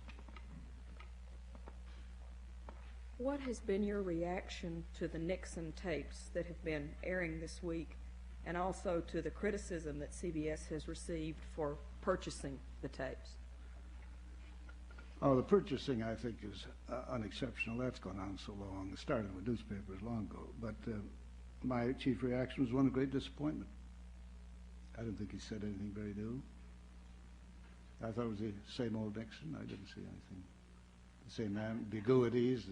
What has been your reaction to the Nixon tapes that have been airing this week, and also to the criticism that CBS has received for purchasing the tapes? Oh, the purchasing, I think, is unexceptional. That's gone on so long. It started with newspapers long ago. But my chief reaction was one of great disappointment. I didn't think he said anything very new. I thought it was the same old Nixon. I didn't see anything. The same ambiguities,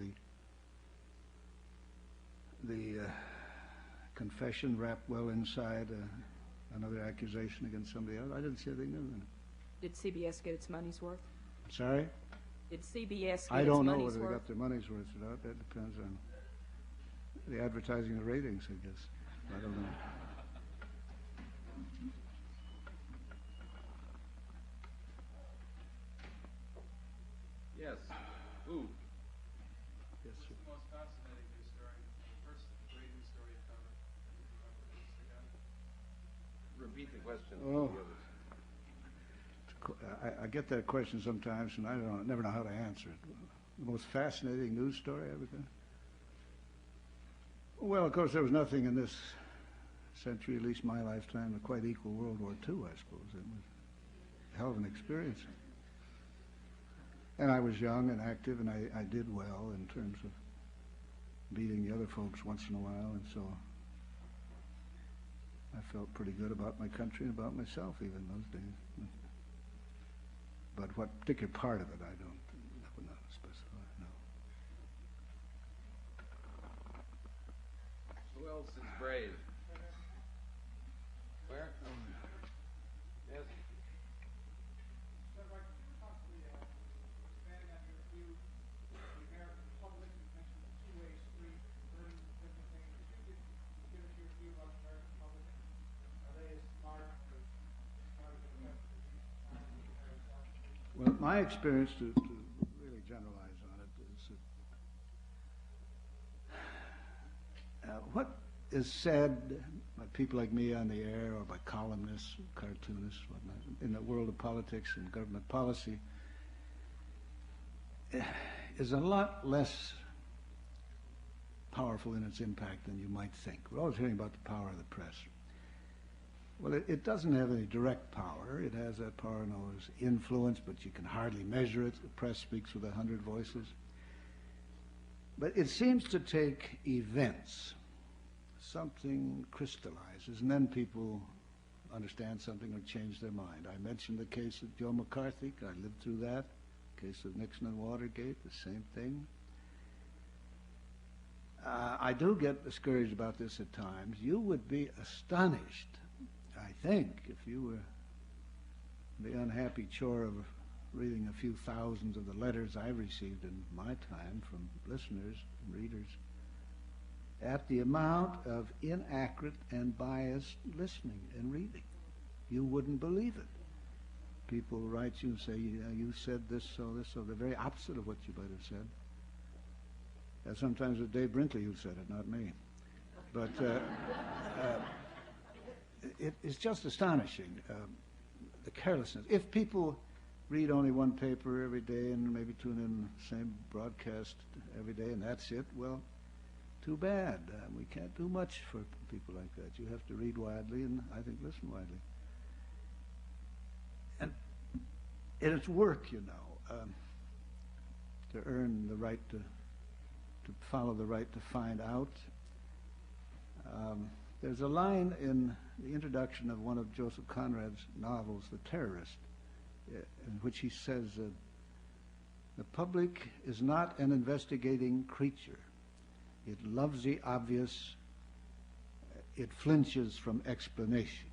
the confession wrapped well inside another accusation against somebody else. I didn't see anything new in it. Did CBS get its money's worth? Sorry? Did CBS get I its don't know money's whether they worth? got their money's worth or not. That depends on the advertising and ratings, I guess. I don't know. Yes. Ooh. Yes, sir. The most fascinating news story, the first great news story you covered. Repeat the question. Oh. To the others. I get that question sometimes, and I never know how to answer it. The most fascinating news story I ever done? Well, of course, there was nothing in this century, at least my lifetime, that quite equal World War II, I suppose. It was a hell of an experience. And I was young and active, and I did well in terms of beating the other folks once in a while, and so I felt pretty good about my country and about myself even those days. But what particular part of it, I would not specify, no. Who else is brave? Where? Yes. Well, my experience, to really generalize on it, is that what is said by people like me on the air or by columnists, cartoonists, whatnot, in the world of politics and government policy is a lot less powerful in its impact than you might think. We're always hearing about the power of the press. Well, it doesn't have any direct power. It has that power known as influence, but you can hardly measure it. The press speaks with 100 voices. But it seems to take events, something crystallizes, and then people understand something or change their mind. I mentioned the case of Joe McCarthy. I lived through that. Case of Nixon and Watergate, the same thing. I do get discouraged about this at times. You would be astonished, I think, if you were the unhappy chore of reading a few thousands of the letters I've received in my time from listeners and readers, at the amount of inaccurate and biased listening and reading. You wouldn't believe it. People write you and say, you said this, so the very opposite of what you might have said. Sometimes it's Dave Brinkley who said it, not me. But it's just astonishing, the carelessness. If people read only one paper every day and maybe tune in the same broadcast every day and that's it, well, too bad. We can't do much for people like that. You have to read widely and, I think, listen widely. And it's work, you know, to earn the right to follow the right to find out. There's a line in the introduction of one of Joseph Conrad's novels, The Terrorist, in which he says, the public is not an investigating creature. It loves the obvious. It flinches from explanation.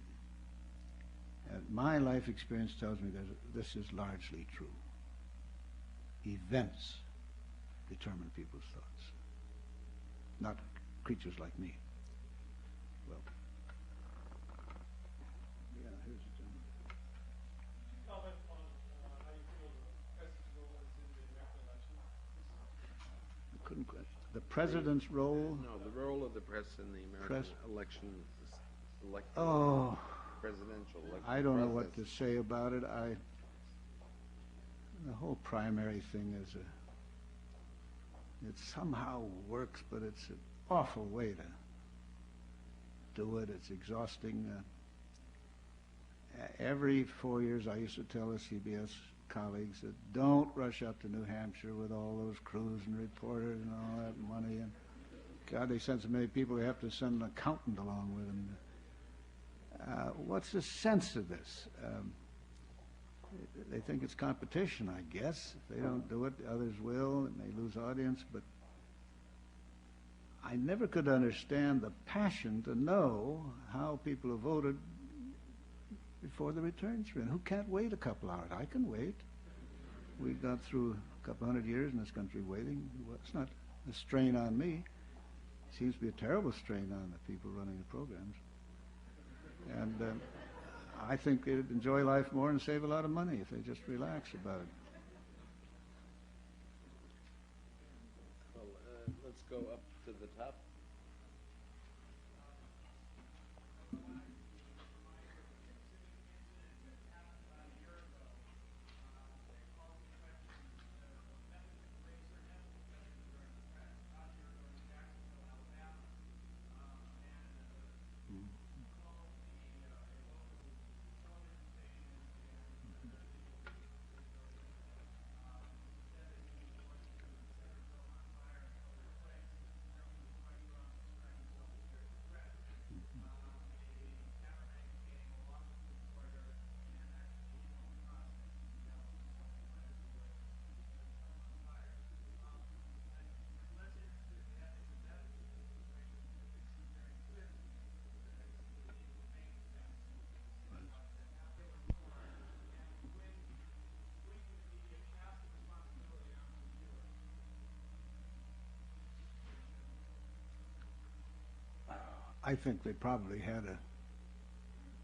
And my life experience tells me that this is largely true. Events determine people's thoughts, not creatures like me. Well, yeah, here's the gentleman. Comment on how you feel the president's role is in the American election? I couldn't question. The president's role? No, the role of the press in the American election, presidential election. I don't know what to process. say about it. The whole primary thing is it somehow works, but it's an awful way to do it. It's exhausting. Every 4 years, I used to tell the CBS colleagues that don't rush up to New Hampshire with all those crews and reporters and all that money. And God, they send so many people, they have to send an accountant along with them. What's the sense of this? They think it's competition, I guess. If they don't do it, others will, and they lose audience. But I never could understand the passion to know how people have voted before the returns are in. Who can't wait a couple hours? I can wait. We've got through a couple 100 years in this country waiting. Well, it's not a strain on me. It seems to be a terrible strain on the people running the programs. And I think they'd enjoy life more and save a lot of money if they just relax about it. Well, let's go up to the top. I think they probably had to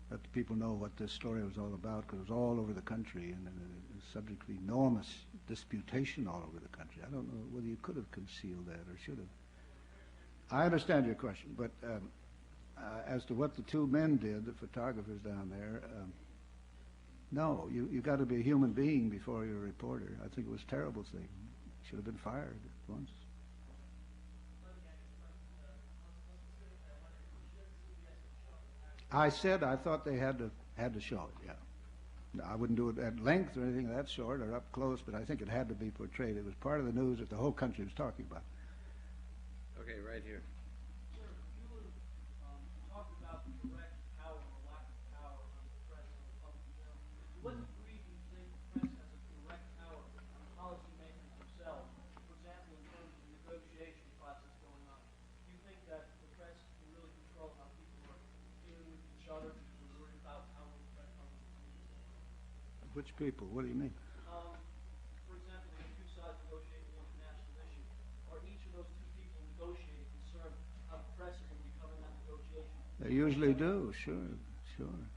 let the people know what this story was all about, because it was all over the country and it was subject to enormous disputation all over the country. I don't know whether you could have concealed that or should have. I understand your question, but as to what the two men did, the photographers down there, no, you got to be a human being before you're a reporter. I think it was a terrible thing. Should have been fired at once. I said I thought they had to show it, yeah. No, I wouldn't do it at length or anything of that sort or up close, but I think it had to be portrayed. It was part of the news that the whole country was talking about. Okay, right here. Sir, you were talking about the direct power or lack of power of the press and the public in general. To what degree do you think the press has a direct power on policymakers themselves? For example, in terms of the negotiation process going on, do you think that the press can really control how people are dealing with each other because they're worried about how will affect public opinion? Which people? What do you mean? For example, the two sides negotiating an international issue. Are each of those two people negotiating concerned how the press is going to be covering that negotiation? They usually do, sure. So then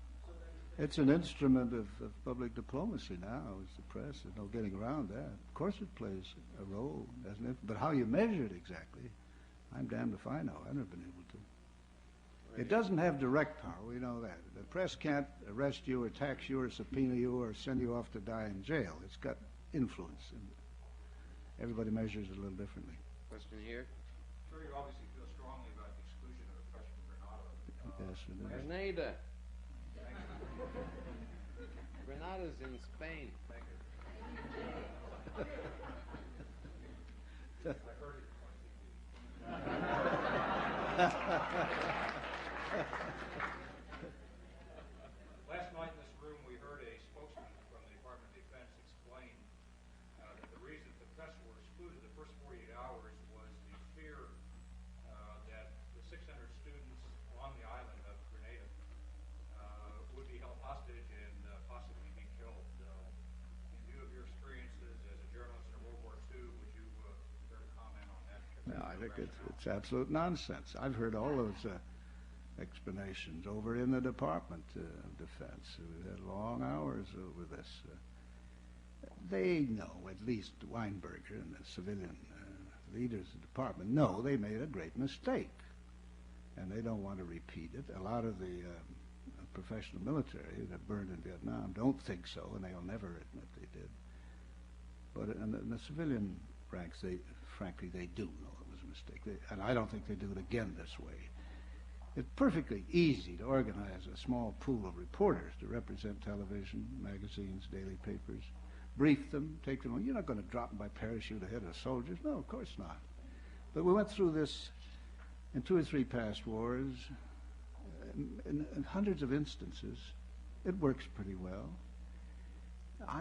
It's an instrument of public diplomacy now, is the press. There's no getting around that. Of course it plays a role, doesn't it? But how you measure it exactly, I'm damned if I know. I've never been able to. It doesn't have direct power, we know that. The press can't arrest you or tax you or subpoena you or send you off to die in jail. It's got influence, and everybody measures it a little differently. Question here. Sure, you obviously feel strongly about the exclusion of the press from Grenada. Yes, it is. Grenada. Grenada's in Spain. Thank you. Last night in this room, we heard a spokesman from the Department of Defense explain that the reason the tests were excluded the first 48 hours was the fear that the 600 students on the island of Grenada would be held hostage and possibly be killed. In view of your experiences as a journalist in World War II, would you care to comment on that? No, I think it's absolute nonsense. I've heard all those explanations over in the Department of Defense. We've had long hours over this. They know, at least Weinberger and the civilian leaders of the department know they made a great mistake, and they don't want to repeat it. A lot of the professional military that burned in Vietnam don't think so, and they'll never admit they did. But in the civilian ranks, frankly, they do know it was a mistake, and I don't think they do it again this way. It's perfectly easy to organize a small pool of reporters to represent television, magazines, daily papers, brief them, take them. You're not going to drop them by parachute ahead of soldiers. No, of course not. But we went through this in 2 or 3 past wars, in hundreds of instances. It works pretty well.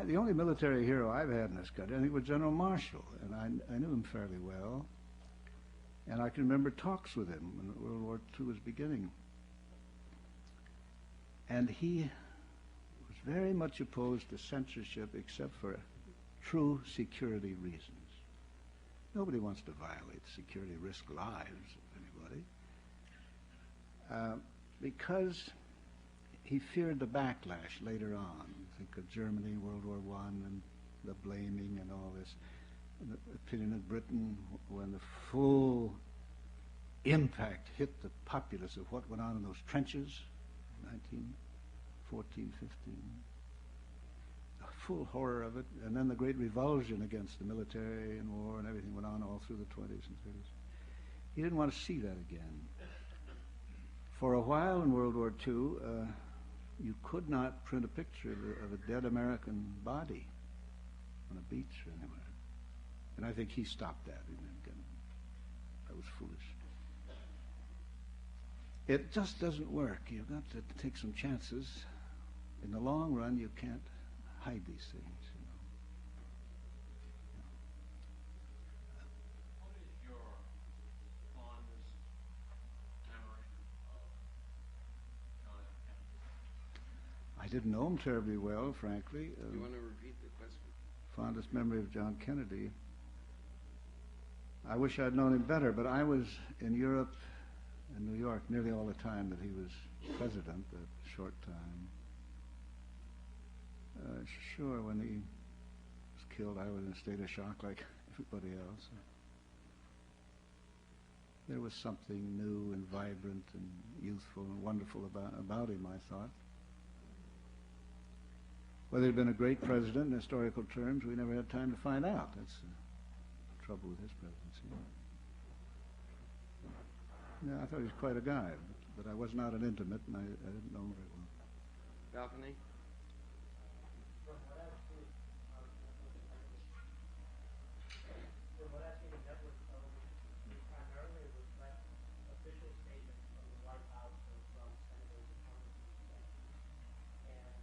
The only military hero I've had in this country, I think, was General Marshall, and I knew him fairly well. And I can remember talks with him when World War II was beginning. And he was very much opposed to censorship except for true security reasons. Nobody wants to violate security, risk lives of anybody. Because he feared the backlash later on. Think of Germany, World War I, and the blaming and all this. And the opinion of Britain, when the full impact hit the populace of what went on in those trenches, 1914, 15, the full horror of it, and then the great revulsion against the military and war and everything went on all through the 20s and 30s. He didn't want to see that again. For a while in World War II, you could not print a picture of a dead American body on a beach or anywhere. And I think he stopped that. That was foolish. It just doesn't work. You've got to take some chances. In the long run, you can't hide these things. What is your fondest memory of John F. Kennedy? I didn't know him terribly well, frankly. Do you want to repeat the question? Fondest memory of John Kennedy. I wish I'd known him better, but I was in Europe and New York nearly all the time that he was president, a short time. Sure, when he was killed, I was in a state of shock like everybody else. There was something new and vibrant and youthful and wonderful about him, I thought. Whether he'd been a great president in historical terms, we never had time to find out. That's the trouble with his presidency. Yeah, I thought he was quite a guy, but I was not an intimate, and I didn't know him very well. Balcony? From what I've seen in network television, it primarily reflects official statements from the White House and from senators and congressmen. And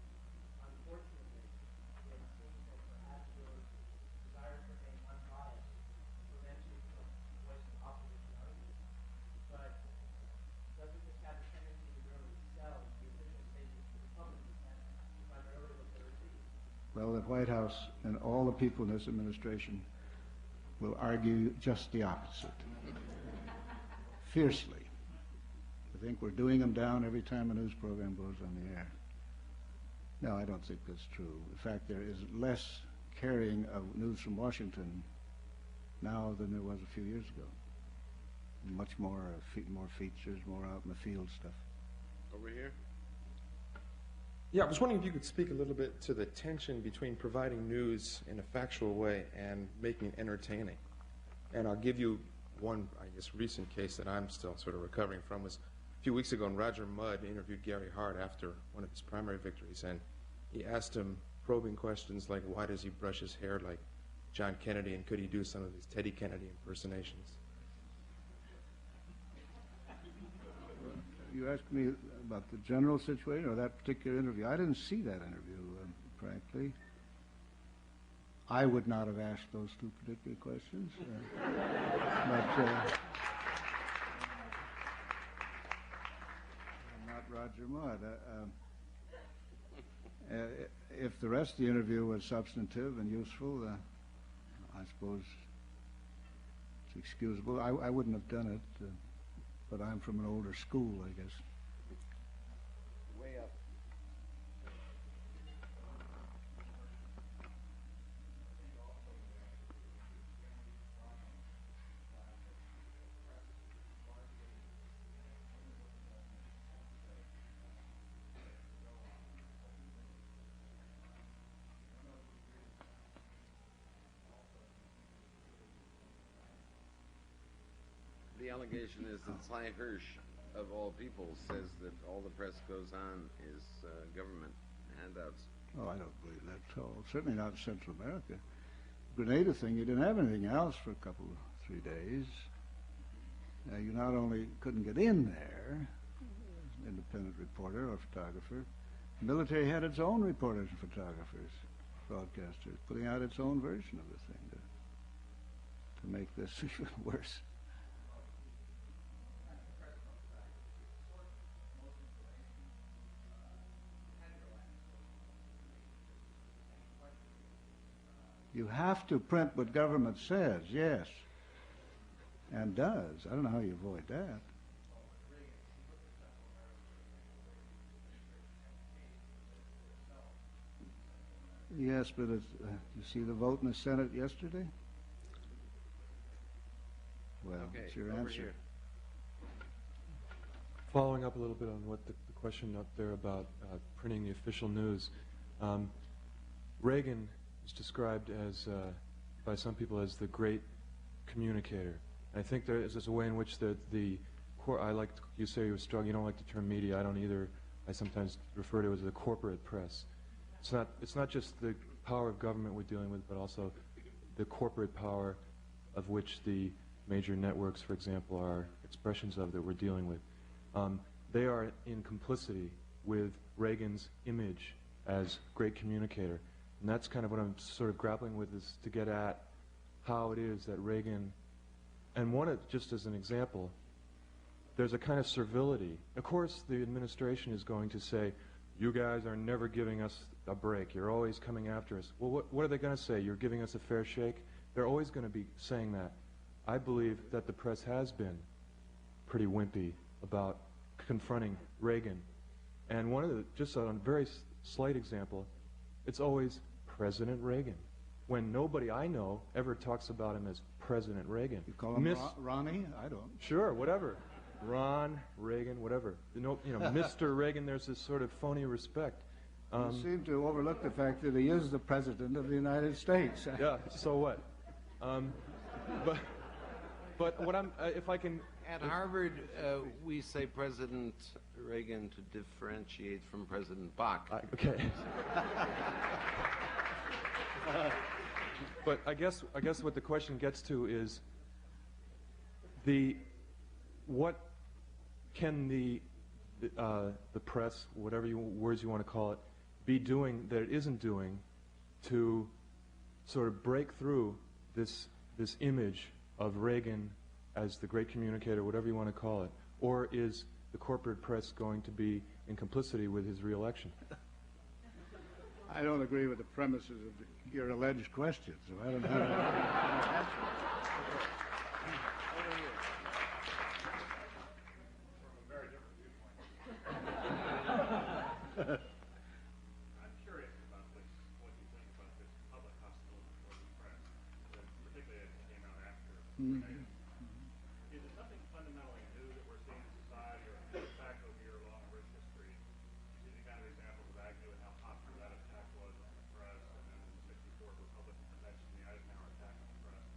unfortunately, it seems that perhaps your desire to remain unbiased prevents you from voicing opposition arguments. But doesn't this have a tendency to really sell the official statements to the public? That's primarily what they're receiving. Well, the White House and all the people in this administration will argue just the opposite. Fiercely. I think we're doing them down every time a news program goes on the air. No, I don't think that's true. In fact, there is less carrying of news from Washington now than there was a few years ago. Much more, more features, more out in the field stuff. Over here? Yeah, I was wondering if you could speak a little bit to the tension between providing news in a factual way and making it entertaining. And I'll give you one, I guess, recent case that I'm still sort of recovering from. Was a few weeks ago, when Roger Mudd interviewed Gary Hart after one of his primary victories, and he asked him probing questions like, why does he brush his hair like John Kennedy, and could he do some of his Teddy Kennedy impersonations? You asked me about the general situation or that particular interview. I didn't see that interview, frankly. I would not have asked those two particular questions. But I'm not Roger Mudd. If the rest of the interview was substantive and useful, I suppose it's excusable. I wouldn't have done it, but I'm from an older school, I guess. Way up. The allegation is that Cy Hirsch, of all people, says that all the press goes on is government handouts. Oh, I don't believe that at all. Certainly not in Central America. Grenada thing, you didn't have anything else for a couple, 3 days. You not only couldn't get in there, as an independent reporter or photographer, the military had its own reporters and photographers, broadcasters, putting out its own version of the thing to make this even worse. You have to print what government says, yes, and does. I don't know how you avoid that. Yes, but you see the vote in the Senate yesterday? Well, Okay, it's your over answer. here. Following up a little bit on what the question up there about printing the official news, Reagan is described as, by some people, as the great communicator. And I think there is a way in which I like, you say you you don't like the term media, I don't either. I sometimes refer to it as the corporate press. It's not just the power of government we're dealing with, but also the corporate power of which the major networks, for example, are expressions of that we're dealing with. They are in complicity with Reagan's image as great communicator. And that's kind of what I'm sort of grappling with, is to get at how it is that Reagan, and just as an example, there's a kind of servility. Of course, the administration is going to say, you guys are never giving us a break. You're always coming after us. Well, what are they going to say? You're giving us a fair shake? They're always going to be saying that. I believe that the press has been pretty wimpy about confronting Reagan. And just on a very slight example, it's always President Reagan, when nobody I know ever talks about him as President Reagan. You call him Ronnie? I don't. Sure, whatever. Ron, Reagan, whatever. Mr. Reagan, there's this sort of phony respect. You seem to overlook the fact that he is the President of the United States. Yeah, so what? But what if I can... At Harvard, we say President Reagan to differentiate from President Bach. Okay. But I guess what the question gets to is what can the press, whatever words you want to call it, be doing that it isn't doing to sort of break through this image of Reagan as the great communicator, whatever you want to call it, or is the corporate press going to be in complicity with his re-election? I don't agree with the premises of your alleged question, so I don't know how to answer. From a very different viewpoint. I'm curious about what you think about this public hostility toward the press, particularly as it came out after. Is it something fundamentally new that we're seeing in society, or is it fact over your long, rich history? You see the kind of examples of Agnew and how popular that attack was on the press, and then in the 64 Republican convention, the Eisenhower attack on the press,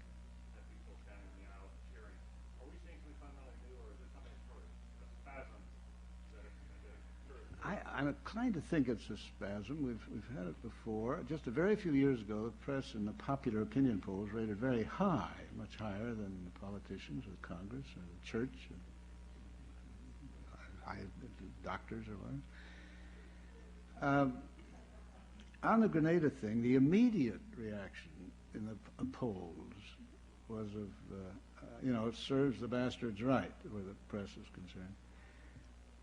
and people standing in the aisle cheering. Are we seeing something fundamentally new, or is it something sort of a spasm that occurs? I'm inclined to think it's a spasm. We've had it before. Just a very few years ago, the press in the popular opinion polls rated very high, much higher than the politicians or the Congress or the church. doctors or whatever. On the Grenada thing, the immediate reaction in the polls was of, it serves the bastards right, where the press is concerned.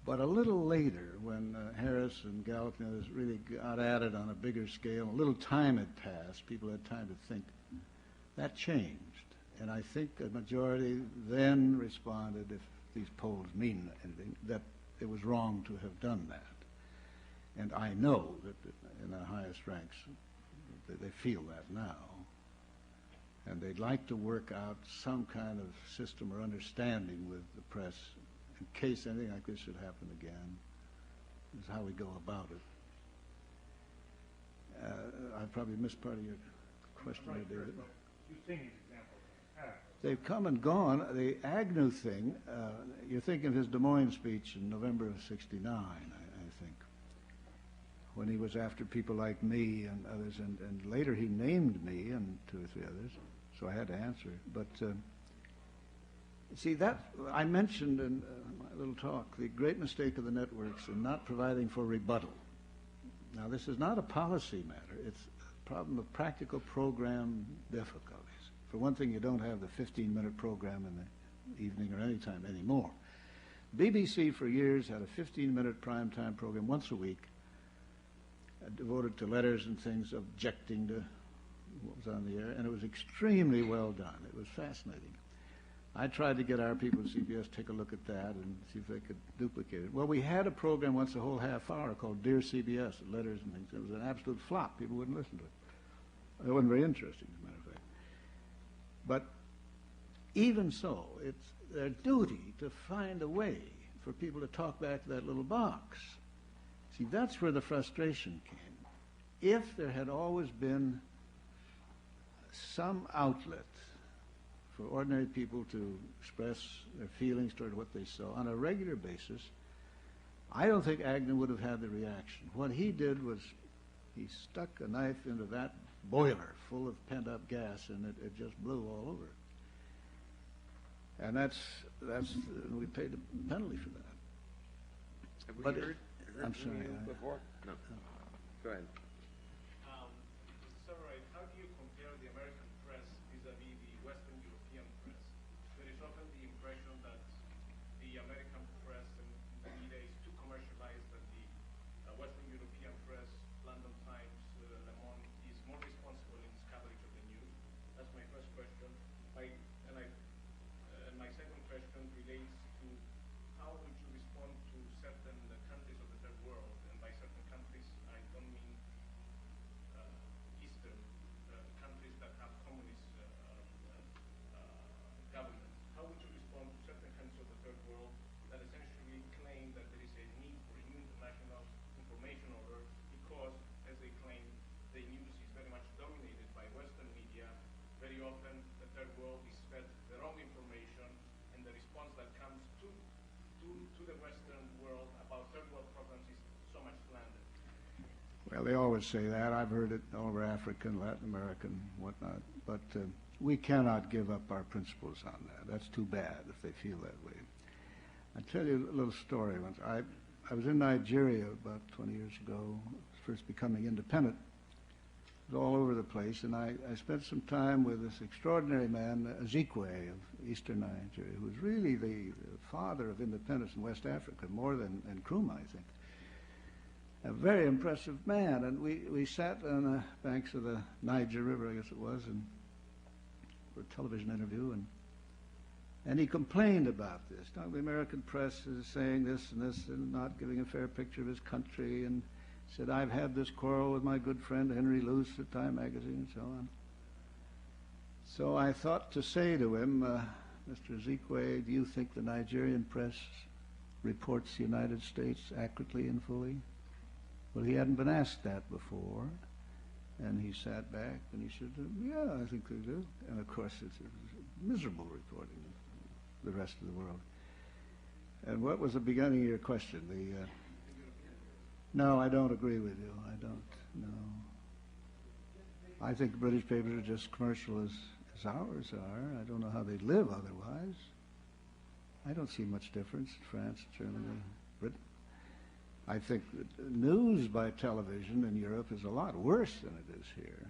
But a little later, when Harris and Gallup and others really got at it on a bigger scale, a little time had passed, people had time to think, that changed. And I think a majority then responded, if these polls mean anything, that it was wrong to have done that. And I know that in the highest ranks, they feel that now. And they'd like to work out some kind of system or understanding with the press in case anything like this should happen again. This is how we go about it. I probably missed part of your question there, David. You've seen these examples in the past. They've come and gone. The Agnew thing, you're thinking of his Des Moines speech in November of '69, I think, when he was after people like me and others, and later he named me and 2 or 3 others, so I had to answer. But see, that I mentioned in my little talk, the great mistake of the networks in not providing for rebuttal. Now, this is not a policy matter. It's a problem of practical program difficulties. For one thing, you don't have the 15-minute program in the evening or any time anymore. BBC for years had a 15-minute primetime program once a week devoted to letters and things objecting to what was on the air, and it was extremely well done. It was fascinating. I tried to get our people at CBS to take a look at that and see if they could duplicate it. Well, we had a program once a whole half hour called Dear CBS, letters and things. It was an absolute flop. People wouldn't listen to it. It wasn't very interesting, as a matter of fact. But even so, it's their duty to find a way for people to talk back to that little box. See, that's where the frustration came. If there had always been some outlet for ordinary people to express their feelings toward what they saw on a regular basis, I don't think Agnew would have had the reaction. What he did was he stuck a knife into that boiler full of pent-up gas, and it just blew all over it. And we paid a penalty for that. Have we But heard I'm sorry, from you before? No. Go ahead. Summarize, how do you compare the American press vis-a-vis the Western European press? There is often the impression that the American press and the media is too commercialized, that the Western European press, London Times, Le Monde, is more responsible in its coverage of the news. That's my first question. My second question relates to how would you respond to certain countries of the third world, and by certain countries I don't mean Eastern countries that have communist governments. How would you respond to certain countries of the third world that essentially claim that there is a need for a new international information order because, as they claim, the news is very much dominated by Western media? Very often the third world is fed the wrong information, and the response that comes to the Western world about third world problems is so much slander. Well, they always say that. I've heard it all over Africa and Latin America and whatnot. But we cannot give up our principles on that. That's too bad if they feel that way. I'll tell you a little story. Once I was in Nigeria about 20 years ago, first becoming independent. It was all over the place, and I spent some time with this extraordinary man, Ezekwe of Eastern Nigeria, who was really the father of independence in West Africa, more than Nkrumah, I think. A very impressive man, and we sat on the banks of the Niger River, I guess it was, and for a television interview, and he complained about this. Now, the American press is saying this and this and not giving a fair picture of his country, and said, I've had this quarrel with my good friend Henry Luce at Time Magazine and so on. So I thought to say to him, Mr. Ezekwe, do you think the Nigerian press reports the United States accurately and fully? Well, he hadn't been asked that before, and he sat back and he said, yeah, I think they do. And of course, it's miserable reporting of the rest of the world. And what was the beginning of your question? No, I don't agree with you. I don't, no. I think British papers are just commercial as ours are. I don't know how they'd live otherwise. I don't see much difference in France, Germany, desperate. I think that news by television in Europe is a lot worse than it is here.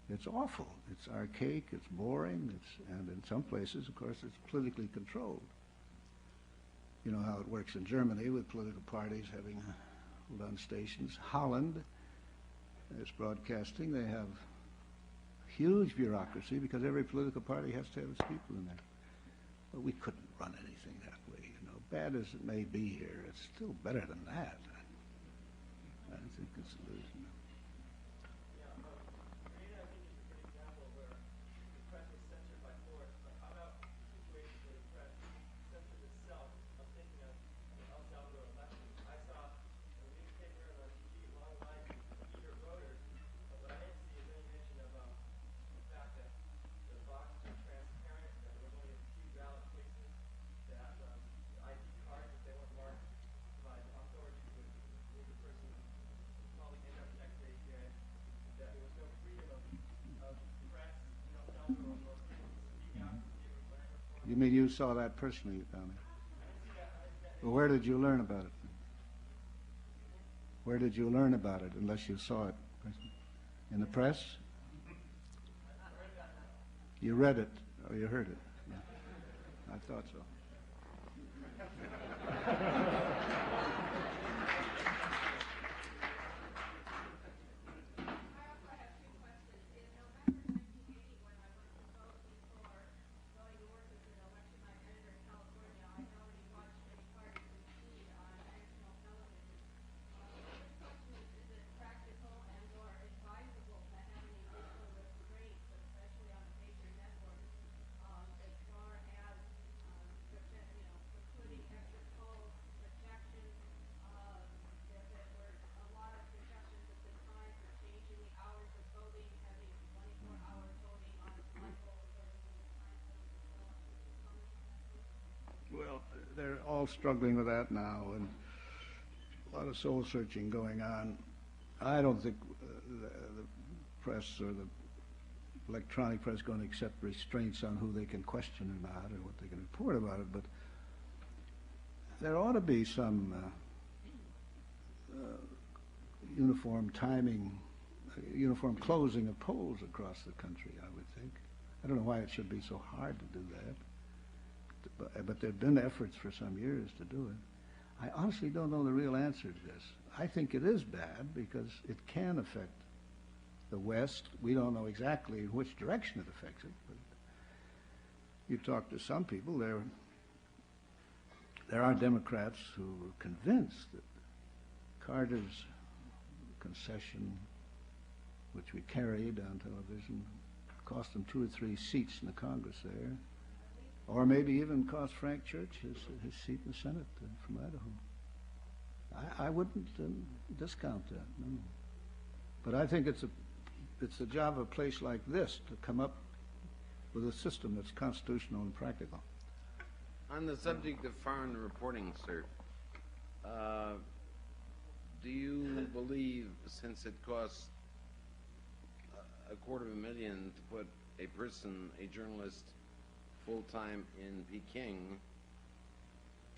It's awful. It's archaic, it's boring, and in some places, of course, it's politically controlled. You know how it works in Germany with political parties having run stations. Holland is broadcasting. They have huge bureaucracy because every political party has to have its people in there. But we couldn't run anything that way, you know. Bad as it may be here, it's still better than that. I think it's a illusion. You mean you saw that personally, Tommy? Well, where did you learn about it? Where did you learn about it, unless you saw it personally? In the press? You read it, or you heard it? Yeah. I thought so. Well, they're all struggling with that now, and a lot of soul searching going on. I don't think the press or the electronic press is going to accept restraints on who they can question or not, or what they can report about it, but there ought to be some uniform timing, uniform closing of polls across the country, I would think. I don't know why it should be so hard to do that. But there have been efforts for some years to do it. I honestly don't know the real answer to this. I think it is bad because it can affect the West. We don't know exactly in which direction it affects it, but you talk to some people, there are Democrats who are convinced that Carter's concession, which we carried on television, cost them 2 or 3 seats in the Congress there. Or maybe even cost Frank Church his seat in the Senate from Idaho. I wouldn't discount that, no. But I think it's the job of a place like this to come up with a system that's constitutional and practical. On the subject of foreign reporting, sir, do you believe, since it costs $250,000 to put a journalist, full-time in Peking,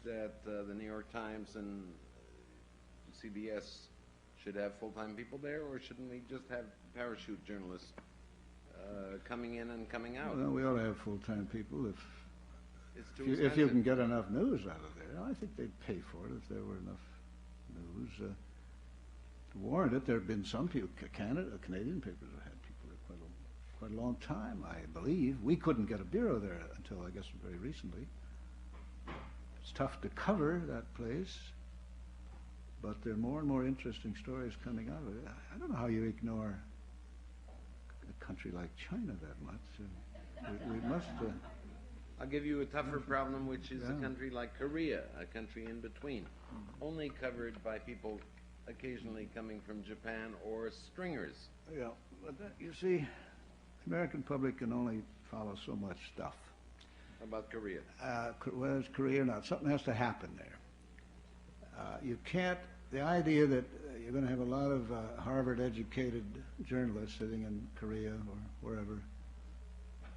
that the New York Times and CBS should have full-time people there, or shouldn't we just have parachute journalists coming in and coming out? Well, we ought to have full-time people if It's you can get enough news out of there. I think they'd pay for it if there were enough news to warrant it. There have been some people, Canadian papers have had people there quite a long time, I believe. We couldn't get a bureau there until, I guess, very recently. It's tough to cover that place, but there are more and more interesting stories coming out of it. I don't know how you ignore a country like China that much. We must... I'll give you a tougher problem, which is a country like Korea, a country in between, only covered by people occasionally coming from Japan or stringers. Yeah, but you see, the American public can only follow so much stuff. About Korea? Whether it's Korea or not, something has to happen there. You can't, the idea that you're going to have a lot of Harvard-educated journalists sitting in Korea or wherever,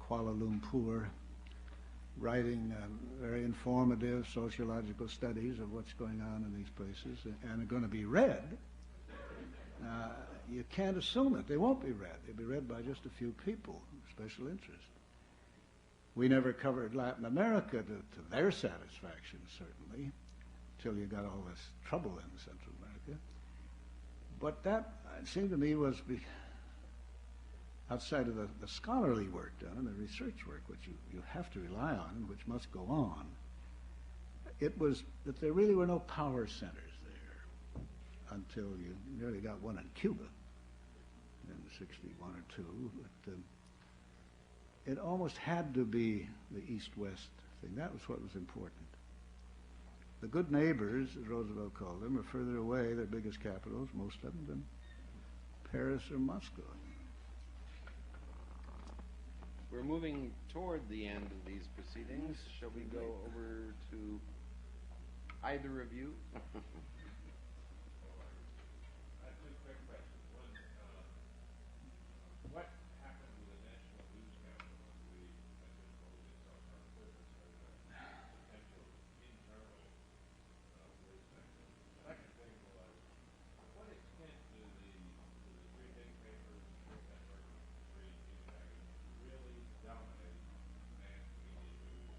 Kuala Lumpur, writing very informative sociological studies of what's going on in these places and are going to be read, you can't assume it. They won't be read. They'll be read by just a few people of special interest. We never covered Latin America to their satisfaction, certainly, until you got all this trouble in Central America. But that, it seemed to me, was outside of the scholarly work done and the research work, which you have to rely on and which must go on. It was that there really were no power centers there until you nearly got one in Cuba in 61 or 2. But it almost had to be the East-West thing. That was what was important. The good neighbors, as Roosevelt called them, are further away, their biggest capitals, most of them, than Paris or Moscow. We're moving toward the end of these proceedings. Shall we go over to either of you? What happened with the national news capital that we had imposed itself on purpose as a potential internal news sector? Second thing was, to what extent do the three big papers, three networks, three news magazines really dominate mass media news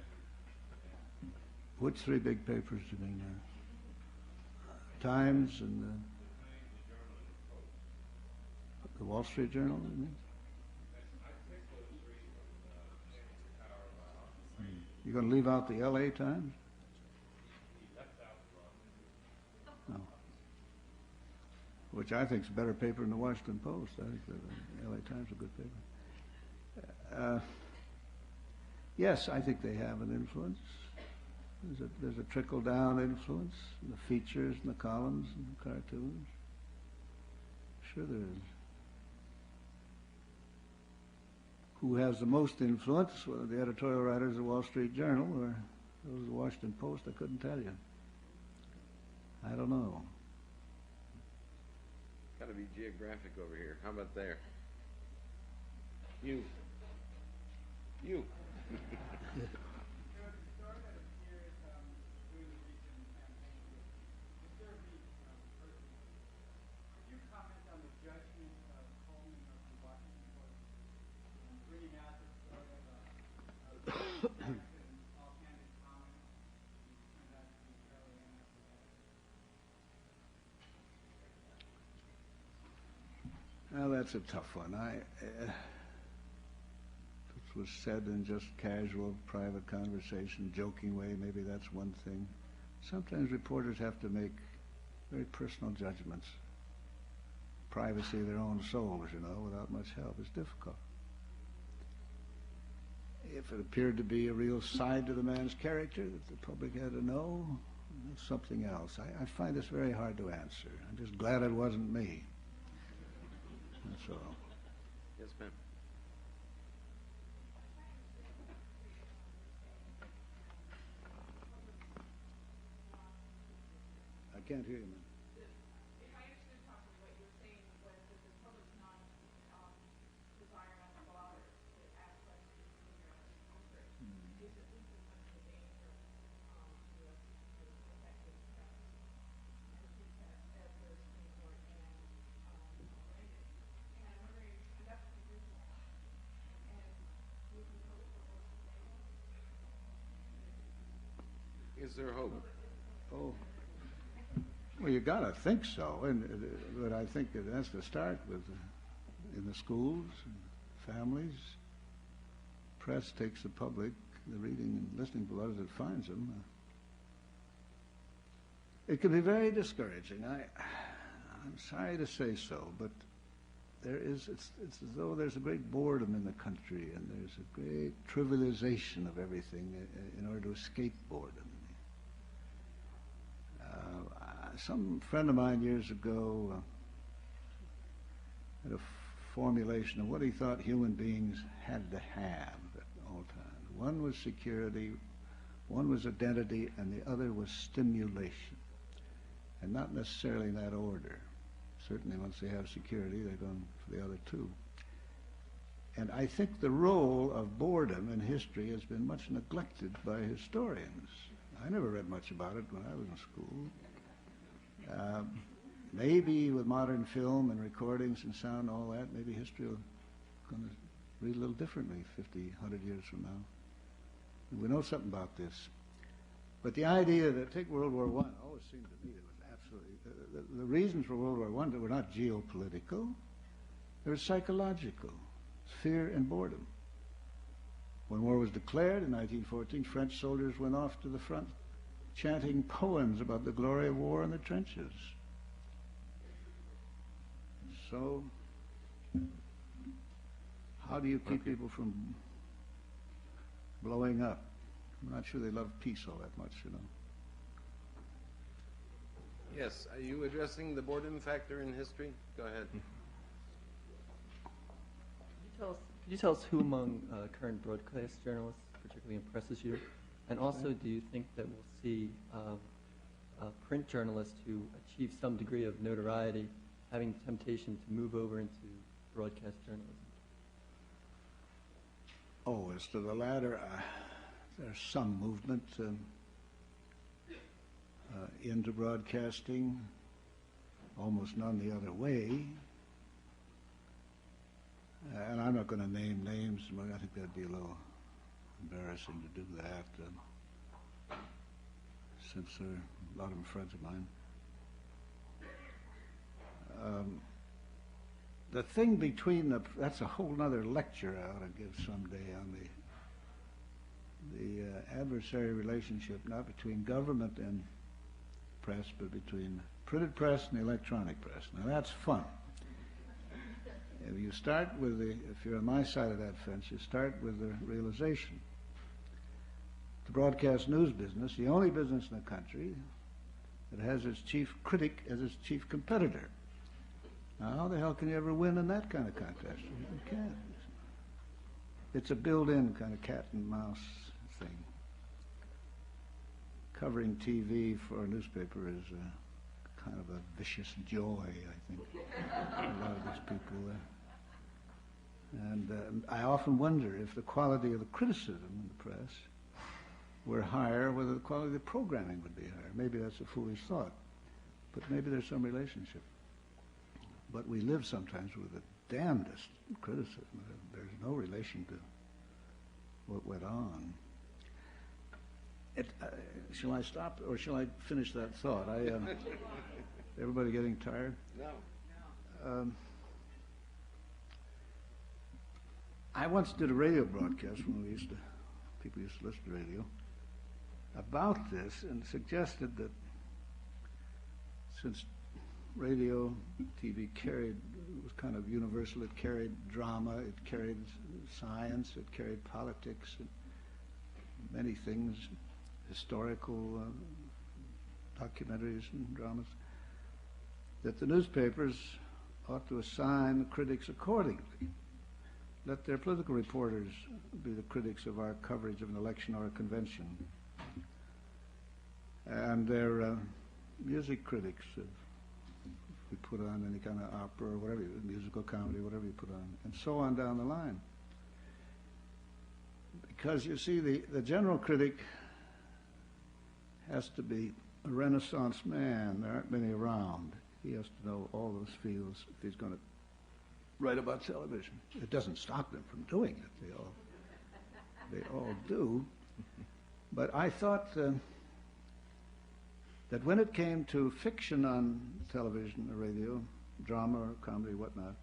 country? Which three big papers do you mean now? Times and the Wall Street Journal, you mean? You're going to leave out the L.A. Times? No. Which I think is a better paper than the Washington Post. I think the L.A. Times is a good paper. Yes, I think they have an influence. There's a trickle-down influence in the features and the columns and the cartoons. Sure there is. Who has the most influence? Well, the editorial writers of the Wall Street Journal or those of the Washington Post? I couldn't tell you. I don't know. Got to be geographic over here. How about there? You. Well, that's a tough one. It was said in just casual, private conversation, joking way. Maybe that's one thing. Sometimes reporters have to make very personal judgments. Privacy of their own souls, without much help. It's difficult. If it appeared to be a real side to the man's character that the public had to know, that's something else. I find this very hard to answer. I'm just glad it wasn't me. That's all. Yes, ma'am. I can't hear you, man. If I understood properly, what you were saying was that the public's not desiring on the bother to ask questions when you're out in Congress. Is at least as much of a danger to effective press as the Supreme Court and Reagan. And I'm wondering, and that's what you're doing. And would you hope for more today? Is there hope? Oh. Well, you got to think so, but I think it has to start with in the schools, and families. Press takes the public, the reading and listening to others, it finds them. It can be very discouraging. I'm sorry to say so, but it's as though there's a great boredom in the country, and there's a great trivialization of everything in order to escape boredom. Some friend of mine years ago had a formulation of what he thought human beings had to have at all times. One was security, one was identity, and the other was stimulation. And not necessarily in that order. Certainly once they have security, they're going for the other two. And I think the role of boredom in history has been much neglected by historians. I never read much about it when I was in school. Maybe with modern film and recordings and sound and all that, maybe history will going to read a little differently 50, 100 years from now. And we know something about this. But the idea that, take World War I, always seemed to me it was absolutely, the reasons for World War I were not geopolitical, they were psychological, fear and boredom. When war was declared in 1914, French soldiers went off to the front chanting poems about the glory of war in the trenches. So, how do you keep people from blowing up? I'm not sure they love peace all that much, you know. Yes, are you addressing the boredom factor in history? Go ahead. Could you tell us who among current broadcast journalists particularly impresses you? And also, do you think that we'll see print journalists who achieve some degree of notoriety having the temptation to move over into broadcast journalism? Oh, as to the latter, there's some movement into broadcasting, almost none the other way. And I'm not going to name names, but I think that'd be a little embarrassing to do that, since there are a lot of them friends of mine. The thing between that's a whole other lecture I ought to give someday on the adversary relationship, not between government and press, but between printed press and the electronic press. Now that's fun. If you start with if you're on my side of that fence, you start with the realization. The broadcast news business, the only business in the country that has its chief critic as its chief competitor. Now, how the hell can you ever win in that kind of contest? You can't. It's a built-in kind of cat and mouse thing. Covering TV for a newspaper is kind of a vicious joy, I think, for a lot of these people. And I often wonder if the quality of the criticism in the press were higher, whether the quality of the programming would be higher. Maybe that's a foolish thought, but maybe there's some relationship. But we live sometimes with the damnedest criticism. There's no relation to what went on. Shall I stop, or shall I finish that thought? Everybody getting tired? No. I once did a radio broadcast when people used to listen to radio, about this, and suggested that since radio, TV was kind of universal, it carried drama, it carried science, it carried politics, and many things, historical documentaries and dramas, that the newspapers ought to assign the critics accordingly. Let their political reporters be the critics of our coverage of an election or a convention. And their music critics, if we put on any kind of opera or whatever, musical comedy, whatever you put on, and so on down the line. Because you see, the general critic has to be a Renaissance man. There aren't many around. He has to know all those fields if he's going to write about television. It doesn't stop them from doing it. They all do. But I thought that when it came to fiction on television or radio, drama or comedy, whatnot,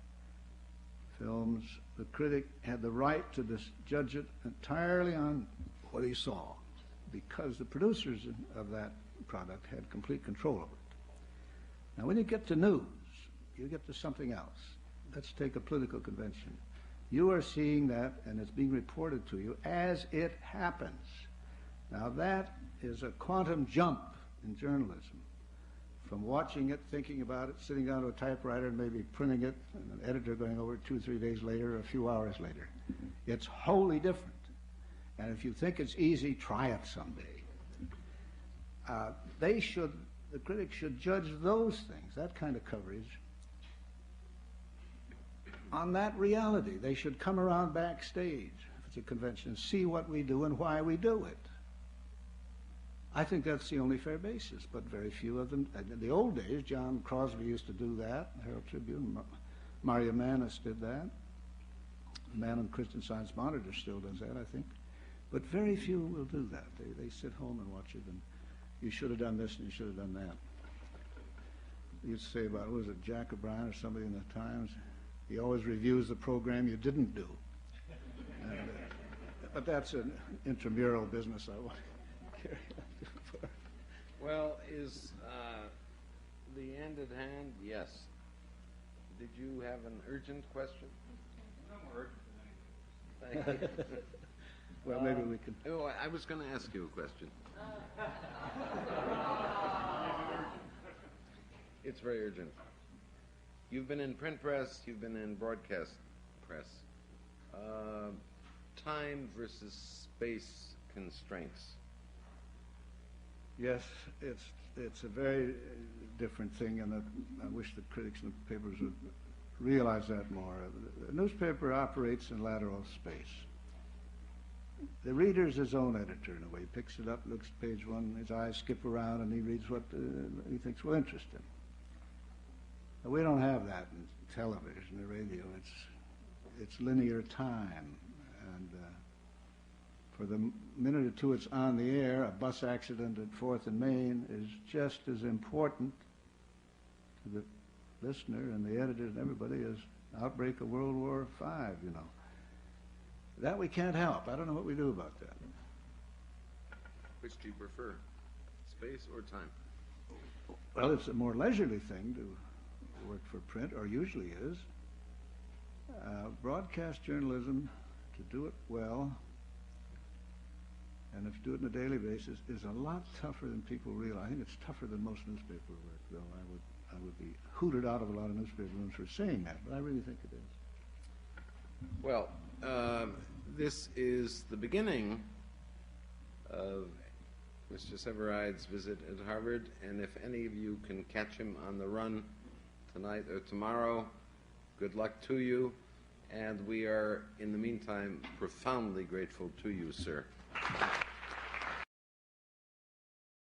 films, the critic had the right to judge it entirely on what he saw, because the producers of that product had complete control over it. Now, when you get to news, you get to something else. Let's take a political convention. You are seeing that, and it's being reported to you as it happens. Now, that is a quantum jump in journalism, from watching it, thinking about it, sitting down to a typewriter and maybe printing it, and an editor going over it 2 or 3 days later, or a few hours later. It's wholly different. And if you think it's easy, try it someday. The critics should judge those things, that kind of coverage, on that reality. They should come around backstage, if it's a convention, and see what we do and why we do it. I think that's the only fair basis, but very few of them. In the old days, John Crosby used to do that, Herald Tribune. Mario Manis did that. Man on Christian Science Monitor still does that, I think. But very few will do that. They sit home and watch it, and you should have done this and you should have done that. You used to say about, was it Jack O'Brien or somebody in the Times? He always reviews the program you didn't do. And, but that's an intramural business I want to carry on. Well, is the end at hand? Yes. Did you have an urgent question? No more urgent than anything. Thank you. Well, maybe we can. Oh, I was going to ask you a question. It's very urgent. You've been in print press, you've been in broadcast press. Time versus space constraints. Yes, it's a very different thing, and I wish the critics and the papers would realize that more. The newspaper operates in lateral space. The reader is his own editor in a way. He picks it up, looks at page one, his eyes skip around, and he reads what he thinks will interest him. Now, we don't have that in television or radio. It's linear time, and for the minute or two it's on the air, a bus accident at 4th and Main is just as important to the listener and the editors and everybody as outbreak of World War V, you know. That we can't help. I don't know what we do about that. Which do you prefer, space or time? Well, it's a more leisurely thing to work for print, or usually is. Broadcast journalism, to do it well, and if you do it on a daily basis, is a lot tougher than people realize. I think it's tougher than most newspaper work, though. I would be hooted out of a lot of newspaper rooms for saying that, but I really think it is. Well, this is the beginning of Mr. Severide's visit at Harvard, and if any of you can catch him on the run tonight or tomorrow, good luck to you, and we are, in the meantime, profoundly grateful to you, sir.